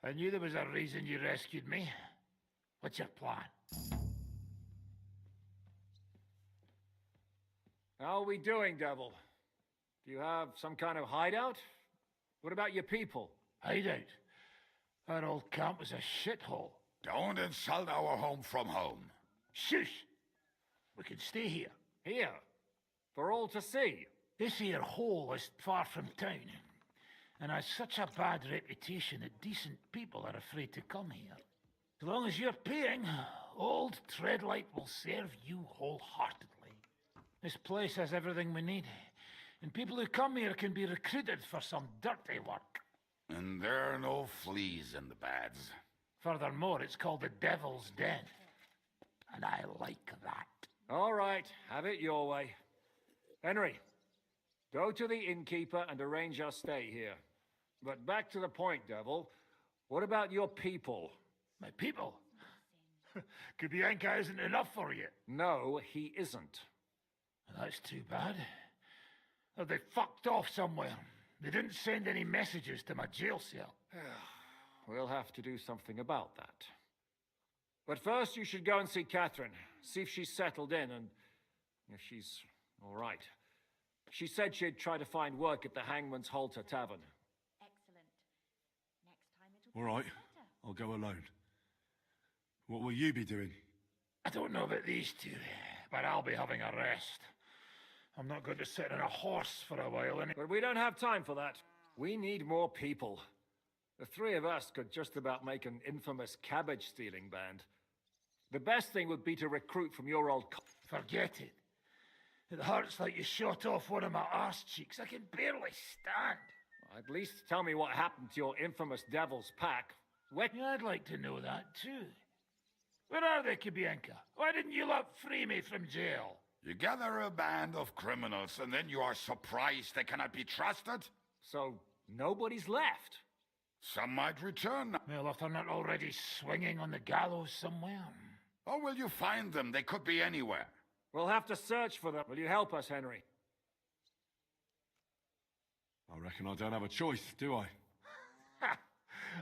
I knew there was a reason you rescued me. What's your plan? How are we doing, Devil? Do you have some kind of hideout? What about your people? Hideout? That old camp was a shithole. Don't insult our home from home. Shush! We can stay here. Here? For all to see? This here hole is far from town, and has such a bad reputation that decent people are afraid to come here. As long as you're paying, old Treadlight will serve you wholeheartedly. This place has everything we need, and people who come here can be recruited for some dirty work. And there are no fleas in the beds. Furthermore, it's called the Devil's Den, and I like that. All right, have it your way. Henry, go to the innkeeper and arrange our stay here. But back to the point, Devil. What about your people? My people? Kubienka isn't enough for you. No, he isn't. That's too bad. Oh, they fucked off somewhere. They didn't send any messages to my jail cell. We'll have to do something about that. But first, you should go and see Catherine. See if she's settled in and if she's all right. She said she'd try to find work at the Hangman's Halter Tavern. Excellent. Next time it'll All be right, better. I'll go alone. What will you be doing? I don't know about these two, but I'll be having a rest. I'm not going to sit on a horse for a while, But we don't have time for that. We need more people. The three of us could just about make an infamous cabbage-stealing band. The best thing would be to recruit from your old... Forget it. It hurts like you shot off one of my arse cheeks. I can barely stand. At least tell me what happened to your infamous Devil's Pack. Yeah, I'd like to know that, too. Where are they, Kubienka? Why didn't you lot free me from jail? You gather a band of criminals and then you are surprised they cannot be trusted? So, nobody's left? Some might return. Well, if they're not already swinging on the gallows somewhere. How will you find them? They could be anywhere. We'll have to search for them. Will you help us, Henry? I reckon I don't have a choice, do I?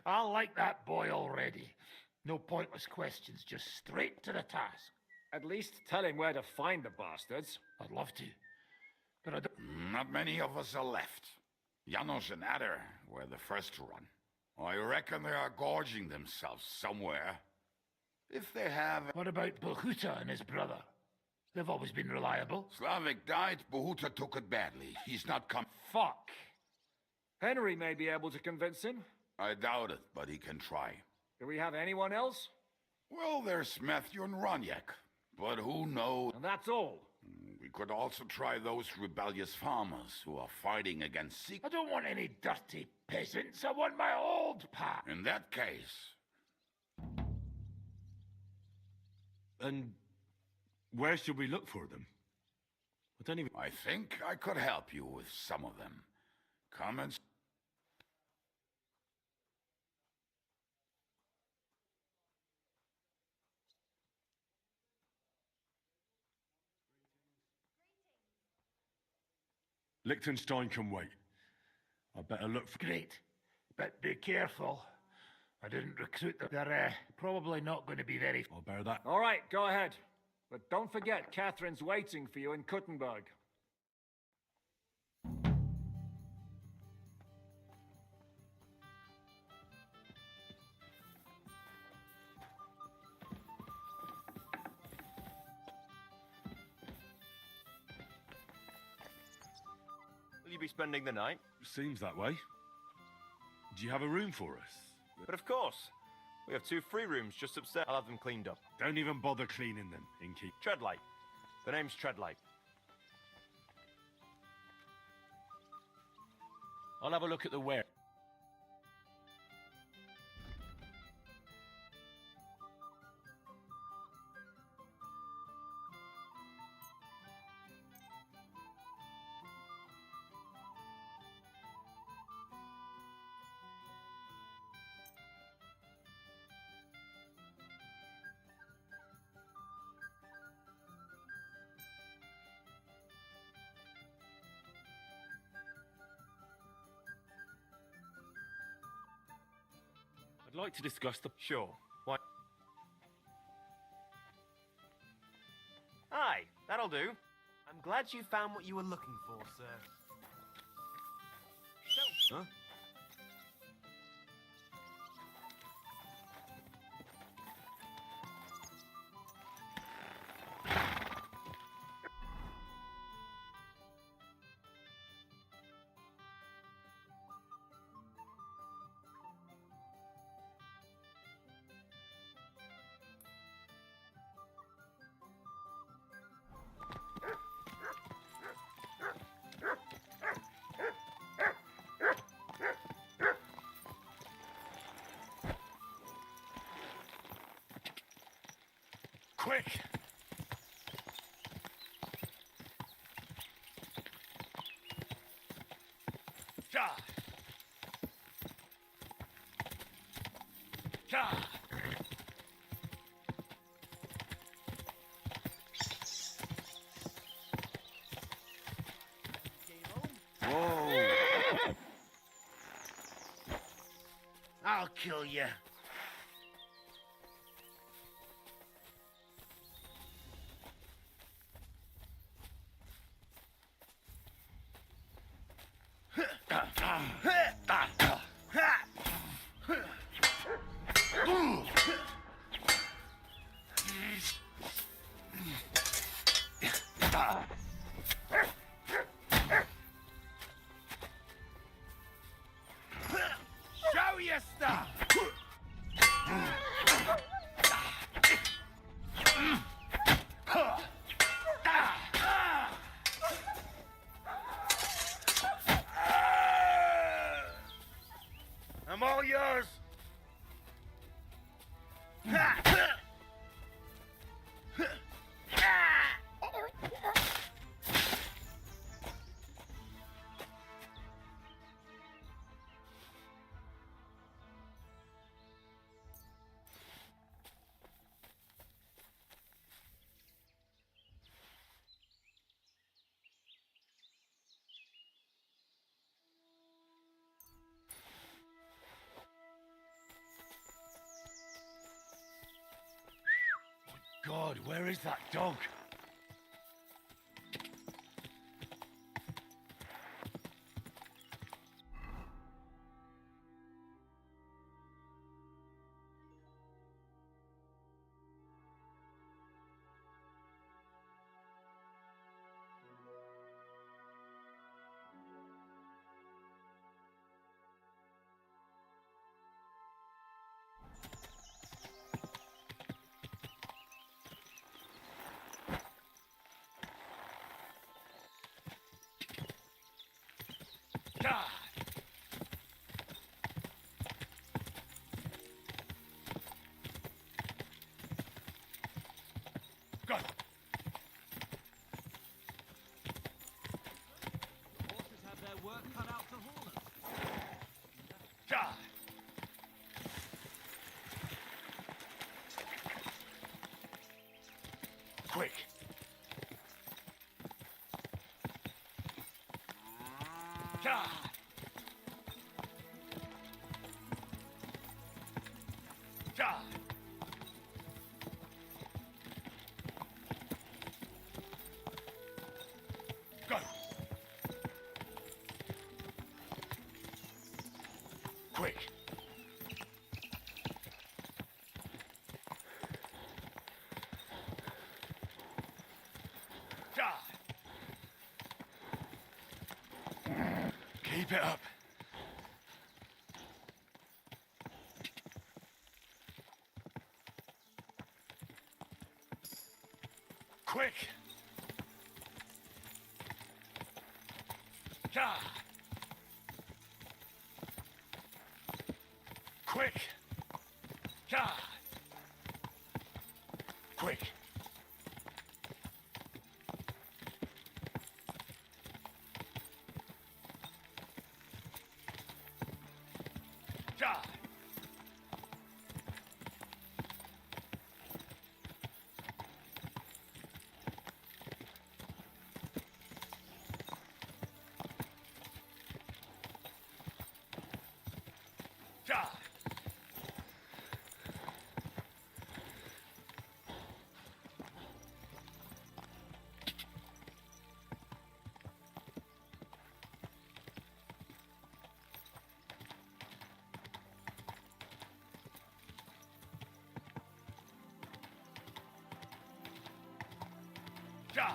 I like that boy already. No pointless questions, just straight to the task. At least tell him where to find the bastards. I'd love to, but I don't... Not many of us are left. Janos and Adder were the first to run. I reckon they are gorging themselves somewhere. If they have... What about Bohuta and his brother? They've always been reliable. Slavik died, Bohuta took it badly. He's not come... Fuck. Henry may be able to convince him. I doubt it, but he can try. Do we have anyone else? Well, there's Matthew and Roniak, but who knows? And that's all. We could also try those rebellious farmers who are fighting against I don't want any dirty peasants. I want my old pack. In that case... And where should we look for them? I don't even... I think I could help you with some of them. Come and... Liechtenstein can wait. I better look for... Great. But be careful. I didn't recruit them. They're probably not going to be very... I'll bear that. All right, go ahead. But don't forget, Catherine's waiting for you in Kuttenberg. you be spending the night? Seems that way. Do you have a room for us? But of course. We have 2 free rooms just upstairs. I'll have them cleaned up. Don't even bother cleaning them, Inky. Treadlight. The name's Treadlight. I'll have a look at the ware. I'd like to discuss the... Sure. Why? Aye, that'll do. I'm glad you found what you were looking for, sir. So, huh? Quick! Ja! Ja! Whoa! I'll kill you. Show your stuff! I'm all yours. God, where is that dog? Go! Horses have their work cut out to haul us. Ja! Quick! Ja! Ja! Go! Quick! Ja! Keep it up. Quick! Ja! Quick! Ja! Quick! Ja! Ja! Ja!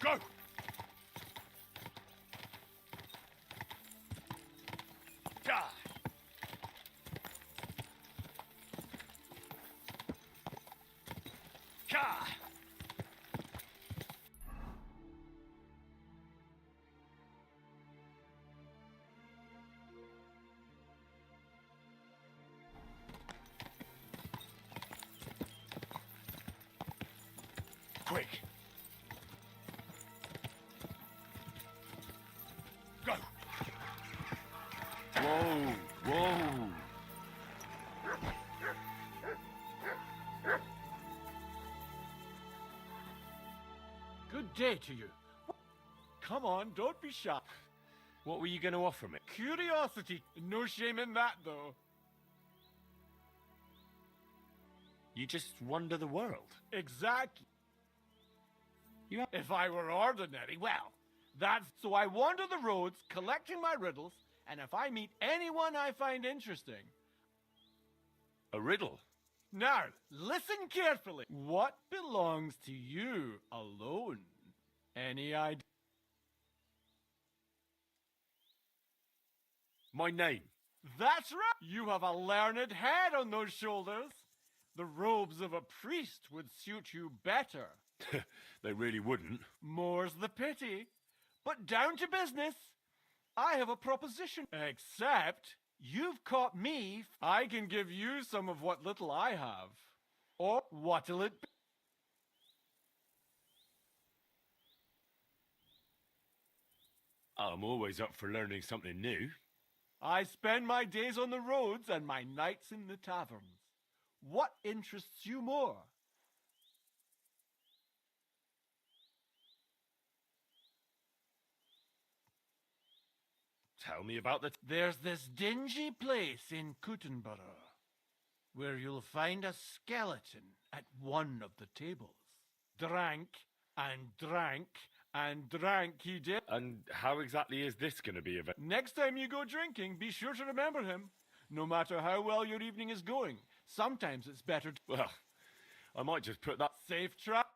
Go! Ja! Ja! Quick! Go! Whoa! Whoa! Good day to you. Come on, don't be shy. What were you going to offer me? Curiosity. No shame in that, though. You just wander the world. Exactly. If I were ordinary, well, that's so I wander the roads collecting my riddles, and if I meet anyone I find interesting. A riddle? Now, listen carefully. What belongs to you alone? Any idea? My name. That's right. You have a learned head on those shoulders. The robes of a priest would suit you better. They really wouldn't. More's the pity. But down to business. I have a proposition. Except you've caught me. I can give you some of what little I have. Or what'll it be? I'm always up for learning something new. I spend my days on the roads and my nights in the taverns. What interests you more? Tell me about the... There's this dingy place in Kuttenborough where you'll find a skeleton at one of the tables. Drank and drank and drank he did. And how exactly is this going to be a... Next time you go drinking, be sure to remember him. No matter how well your evening is going, sometimes it's better to... Well, I might just put that... Safe trap.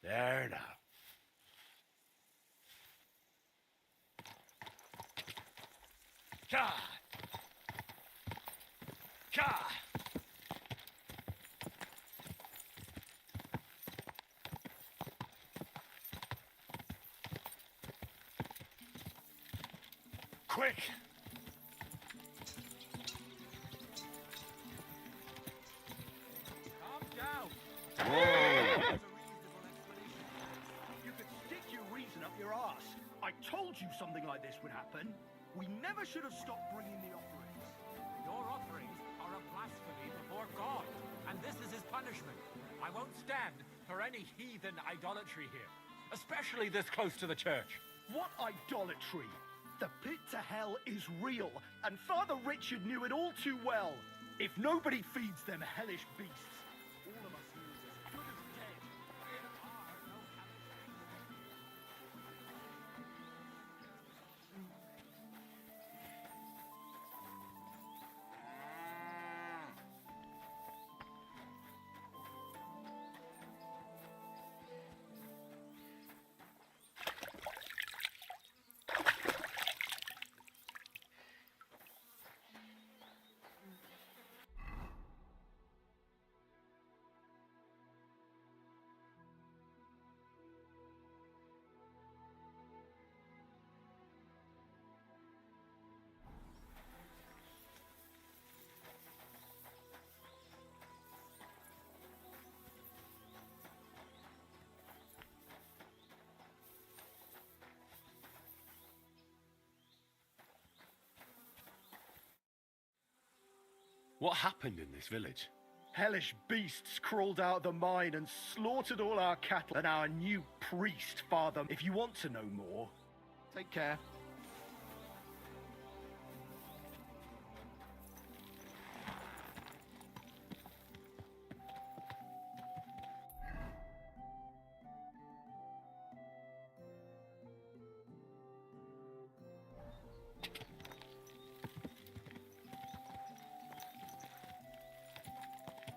There now. Cha! Cha! Quick! Calm down. Whoa! You could stick your reason up your arse. I told you something like this would happen. We never should have stopped bringing the offerings. Your offerings are a blasphemy before God, and this is his punishment. I won't stand for any heathen idolatry here, especially this close to the church. What idolatry? The pit to hell is real, and Father Richard knew it all too well. If nobody feeds them hellish beasts, all of us here is as good as dead. What happened in this village? Hellish beasts crawled out of the mine and slaughtered all our cattle and our new priest, Father. If you want to know more, take care.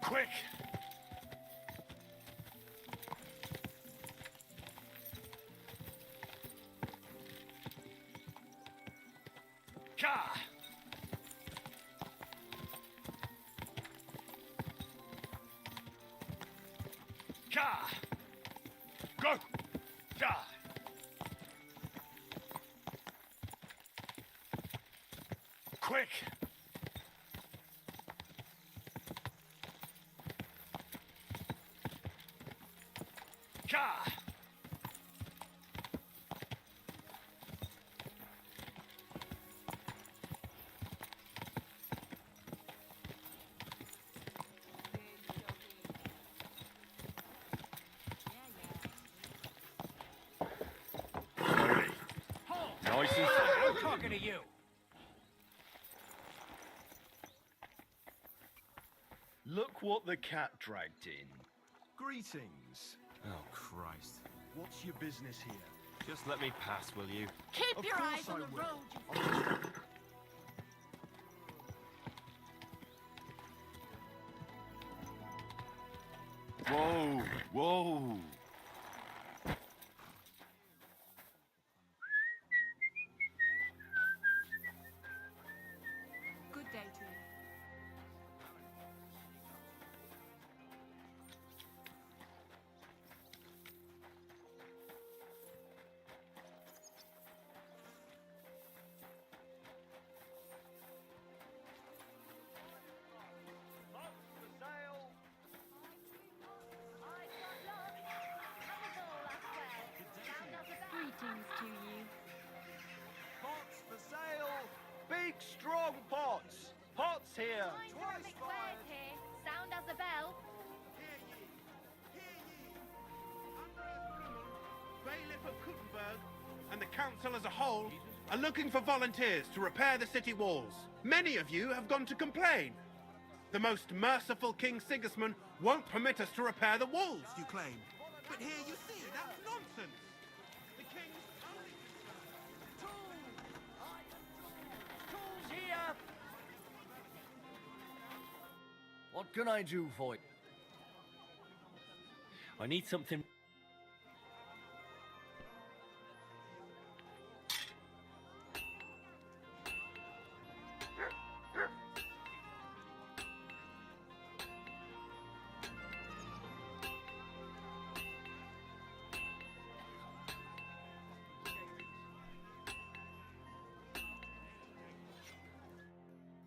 Quick! Ka! Ka! Go! Ka! Quick! Ka! Nice and I'm talking to you. Look what the cat dragged in. Greetings. Oh, Christ. What's your business here? Just let me pass, will you? Keep Of your course eyes on I the will. road, you Whoa! Whoa! Good day to you. Greetings to you. Pots for sale! Big, strong pots! Pots here! Twice wares here. Sound as a bell. Bailiff of Kuttenberg and the council as a whole are looking for volunteers to repair the city walls. Many of you have gone to complain. The most merciful King Sigismund won't permit us to repair the walls, you claim. But here you see, that's nonsense. The king's only Tools here! What can I do for you? I need something.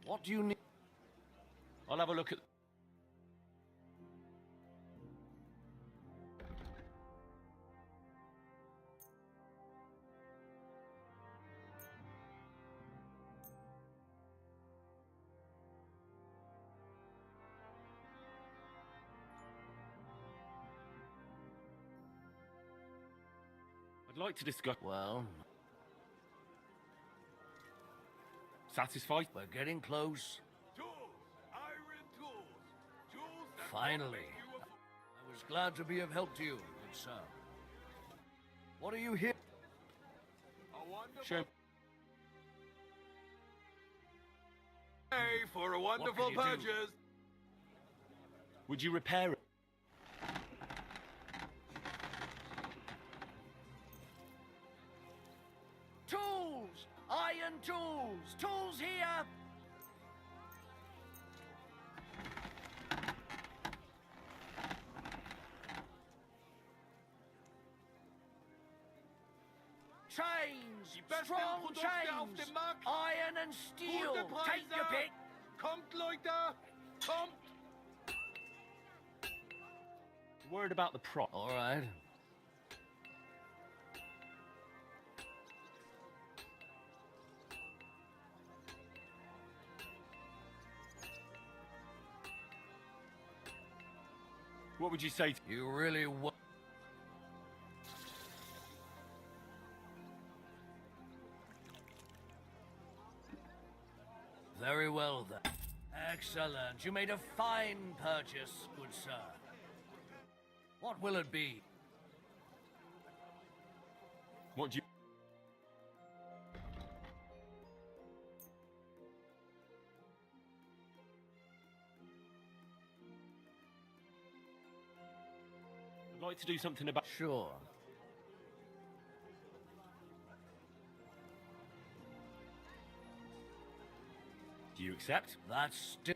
What do you need? I'll have a look at... I'd like to discuss... Well... Satisfied? We're getting close. Finally. I was glad to be of help to you, good sir. What are you here? Sure. Hey, for a wonderful can you do? purchase. Would you repair it? Tools! Iron tools! Tools here! Chains! besten Strong Produkte auf chains! dem Markt. Iron and steel! Gute Preise. Take your pick! Kommt, Leute! Kommt! Worried about the prop. All right. What would you say to... You really wa- Very well, then. Excellent. You made a fine purchase, good sir. What will it be? What do you... I'd like to do something about... Sure. Do you accept? That's still...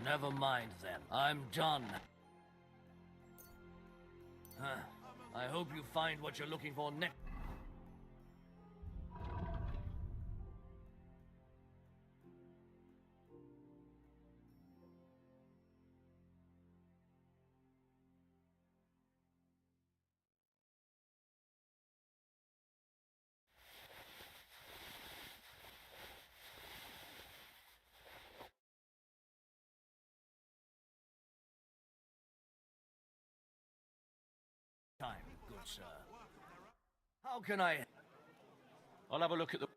Never mind then. I'm done. Huh. I hope you find what you're looking for next. Time, good sir. How can I... I'll have a look at the...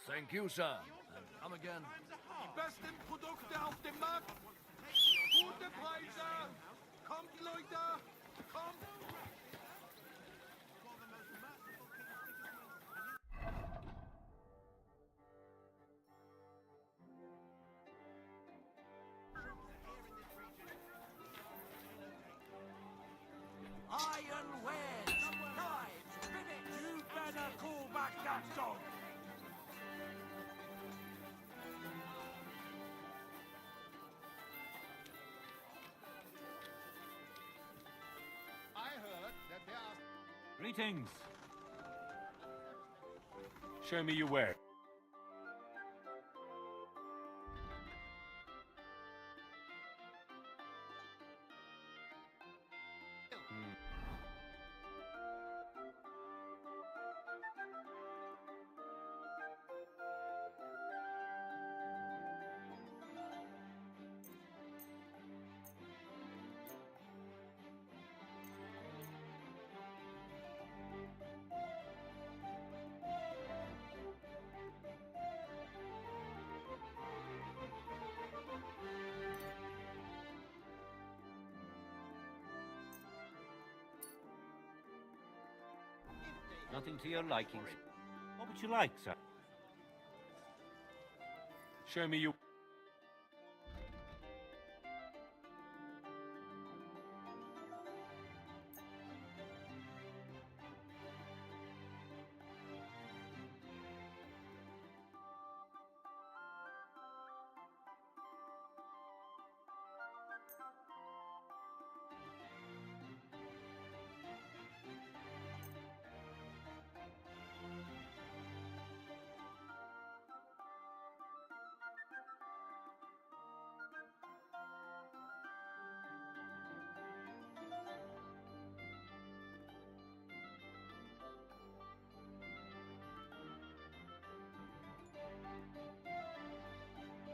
Thank you, sir. And come again. Die besten Produkte auf dem Markt. Gute Preise. Kommt, Leute. Kommt. Iron wedge, knives, rivets. You better call back that dog. I heard that there are... Greetings. Show me your ware. Nothing to your liking. What would you like, sir? Show me your...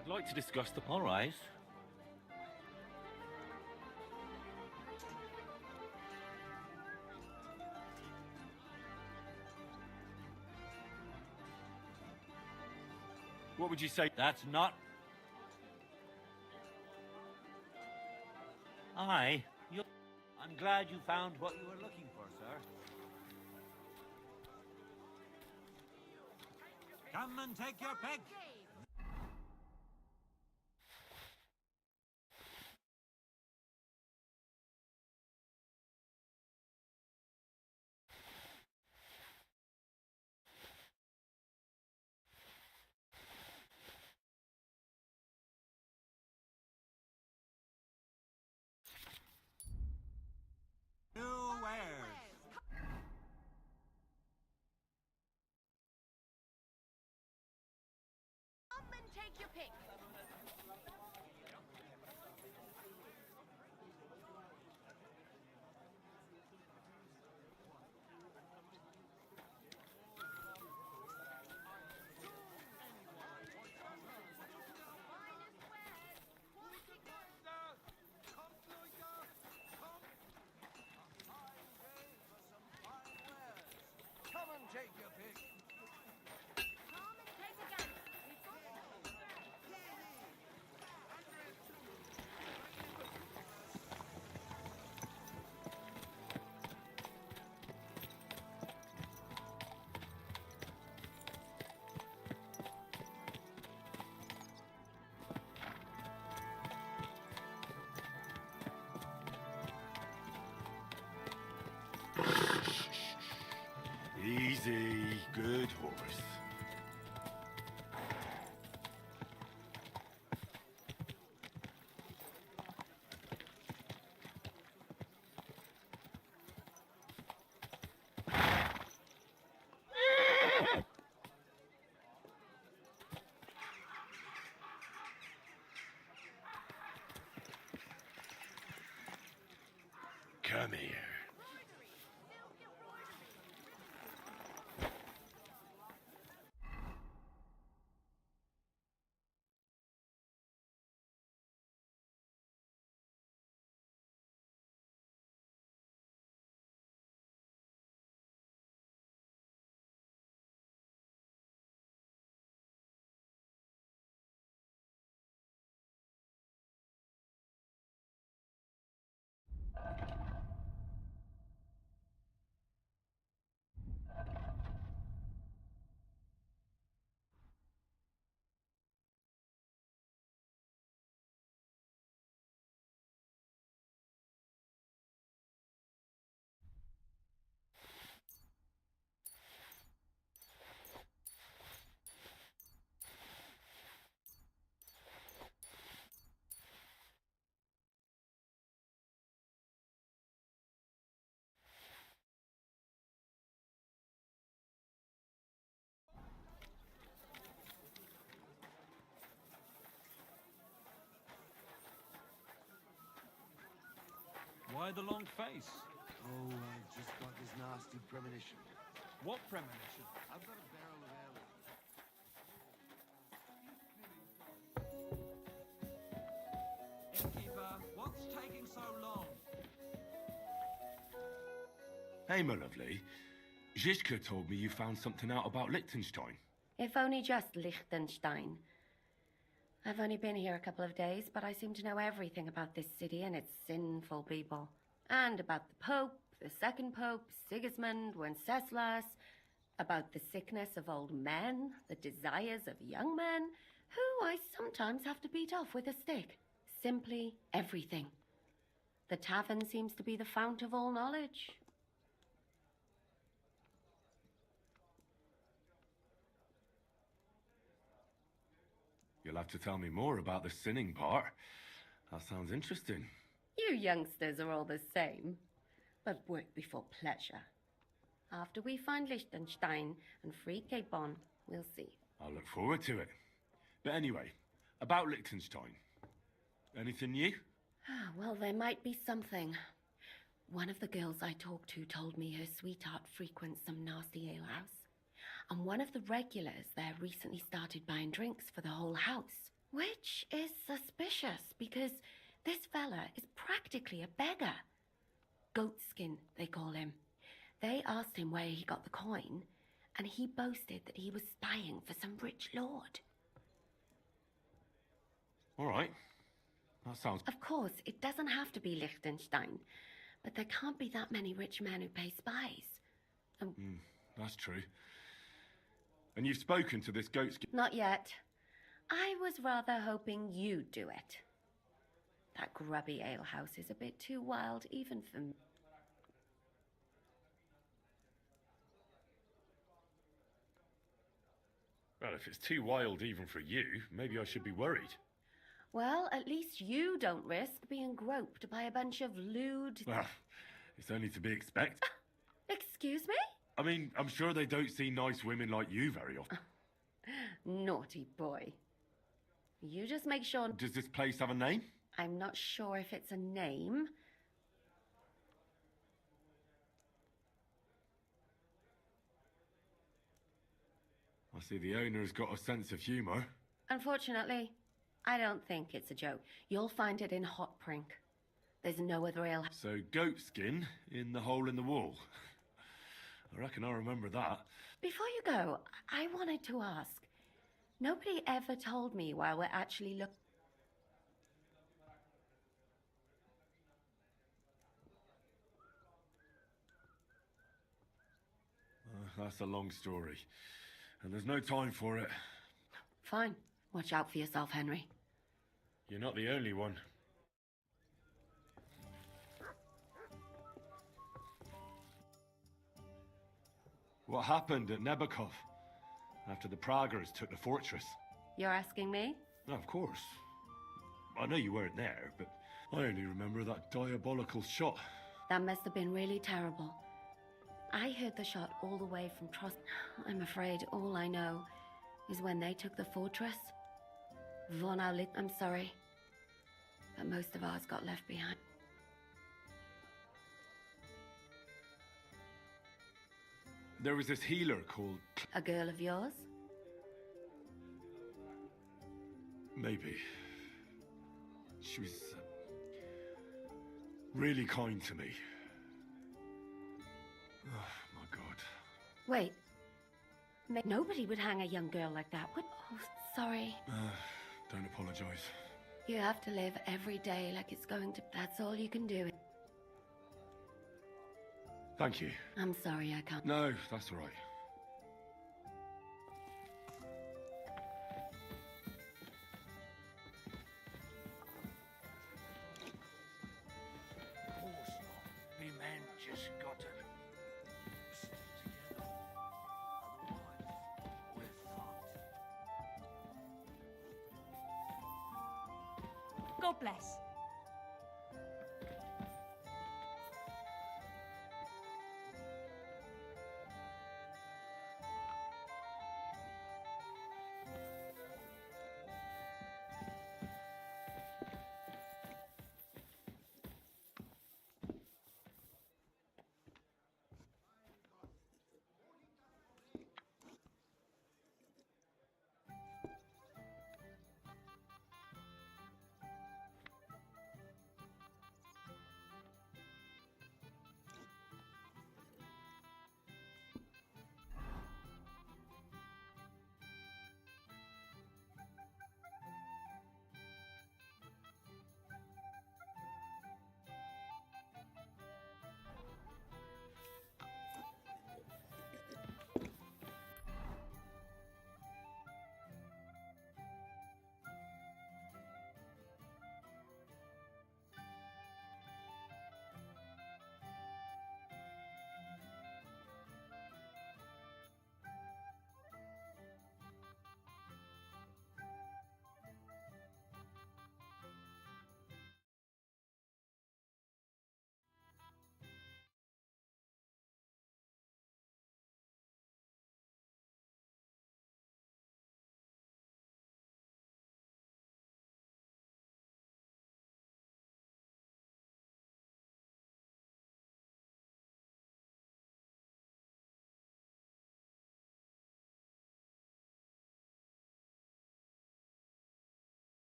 I'd like to discuss the... All right. What would you say? That's not... Aye. I'm glad you found what you were looking for, sir. Come and take your pick. New wares. Come and take your pick. Come and take your pick. Come and take a gander. We've got Easy, good horse. Come here. Why the long face? Oh, I just got this nasty premonition. What premonition? I've got a barrel of ale. Innkeeper, what's taking so long? Hey, my lovely. Zizka told me you found something out about Liechtenstein. If only just Liechtenstein. I've only been here a couple of days, but I seem to know everything about this city and its sinful people. And about the Pope, the second Pope, Sigismund, Wenceslas, about the sickness of old men, the desires of young men, who I sometimes have to beat off with a stick. Simply everything. The tavern seems to be the fount of all knowledge. You'll have to tell me more about the sinning part. That sounds interesting. You youngsters are all the same. But work before pleasure. After we find Liechtenstein and free Cape Bon, we'll see. I'll look forward to it. But anyway, about Liechtenstein. Anything new? Well, there might be something. One of the girls I talked to told me her sweetheart frequents some nasty alehouse. And one of the regulars there recently started buying drinks for the whole house. Which is suspicious, because this fella is practically a beggar. Goatskin, they call him. They asked him where he got the coin, and he boasted that he was spying for some rich lord. All right. That sounds... Of course, it doesn't have to be Liechtenstein, but there can't be that many rich men who pay spies. That's true. And you've spoken to this goatskin... Not yet. I was rather hoping you'd do it. That grubby alehouse is a bit too wild even for me. Well, if it's too wild even for you, maybe I should be worried. Well, at least you don't risk being groped by a bunch of lewd... Well, it's only to be expected. Excuse me? I mean, I'm sure they don't see nice women like you very often. Naughty boy. You just make sure... Does this place have a name? I'm not sure if it's a name. I see the owner has got a sense of humour. Unfortunately, I don't think it's a joke. You'll find it in Hot Prink. There's no other ale. So, goatskin in the hole in the wall. I reckon I remember that. Before you go, I wanted to ask. Nobody ever told me why we're actually looking... That's a long story. And there's no time for it. Fine. Watch out for yourself, Henry. You're not the only one. What happened at Nebakov after the Praguers took the fortress? You're asking me? No, of course. I know you weren't there, but I only remember that diabolical shot. That must have been really terrible. I heard the shot all the way from Tros... I'm afraid all I know is when they took the fortress. I'm sorry, but most of ours got left behind. There was this healer called... A girl of yours? Maybe. She was really kind to me. Oh, my God. Wait. Nobody would hang a young girl like that, would... Oh, sorry. Don't apologize. You have to live every day like it's going to... That's all you can do. Thank you. I'm sorry I can't... No, that's all right. Of course not. Me men just got to stick together. Otherwise, we're fucked. God bless.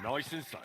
Nice and slow.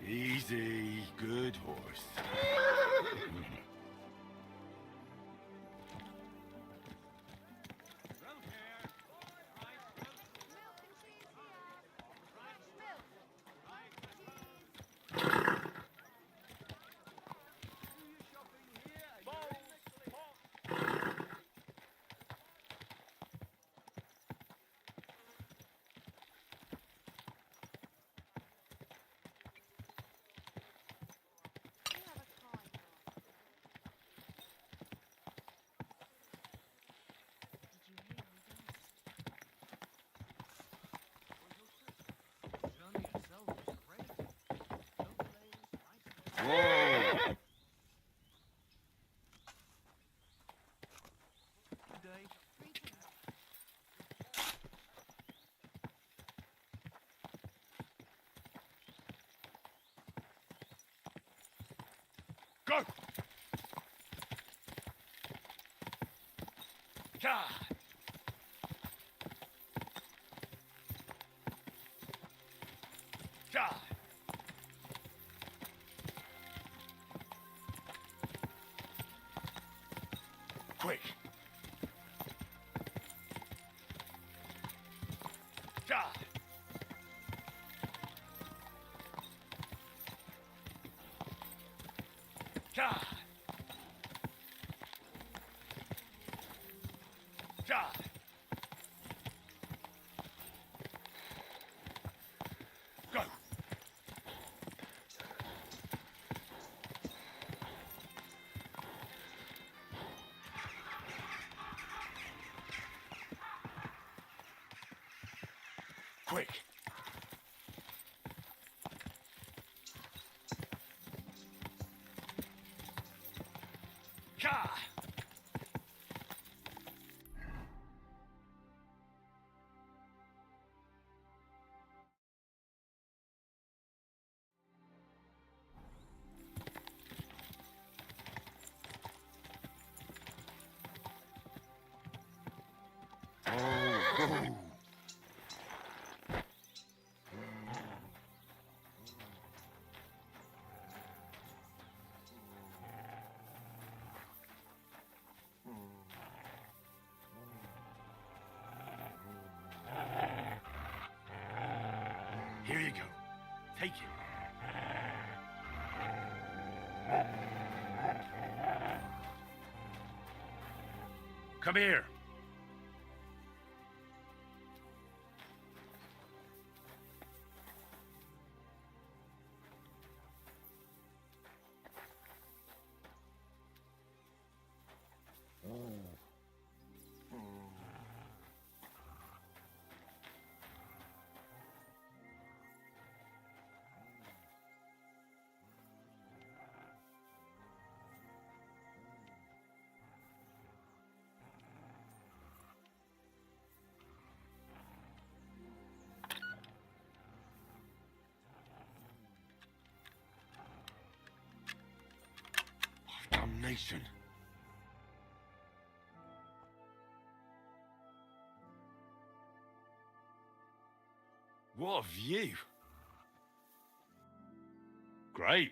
Easy, good horse. Whoa! Go! God! God! Quick! God! God! God! Go! Quick! God! Oh. Here you go. Take it. Come here. Damnation. What a view. Great.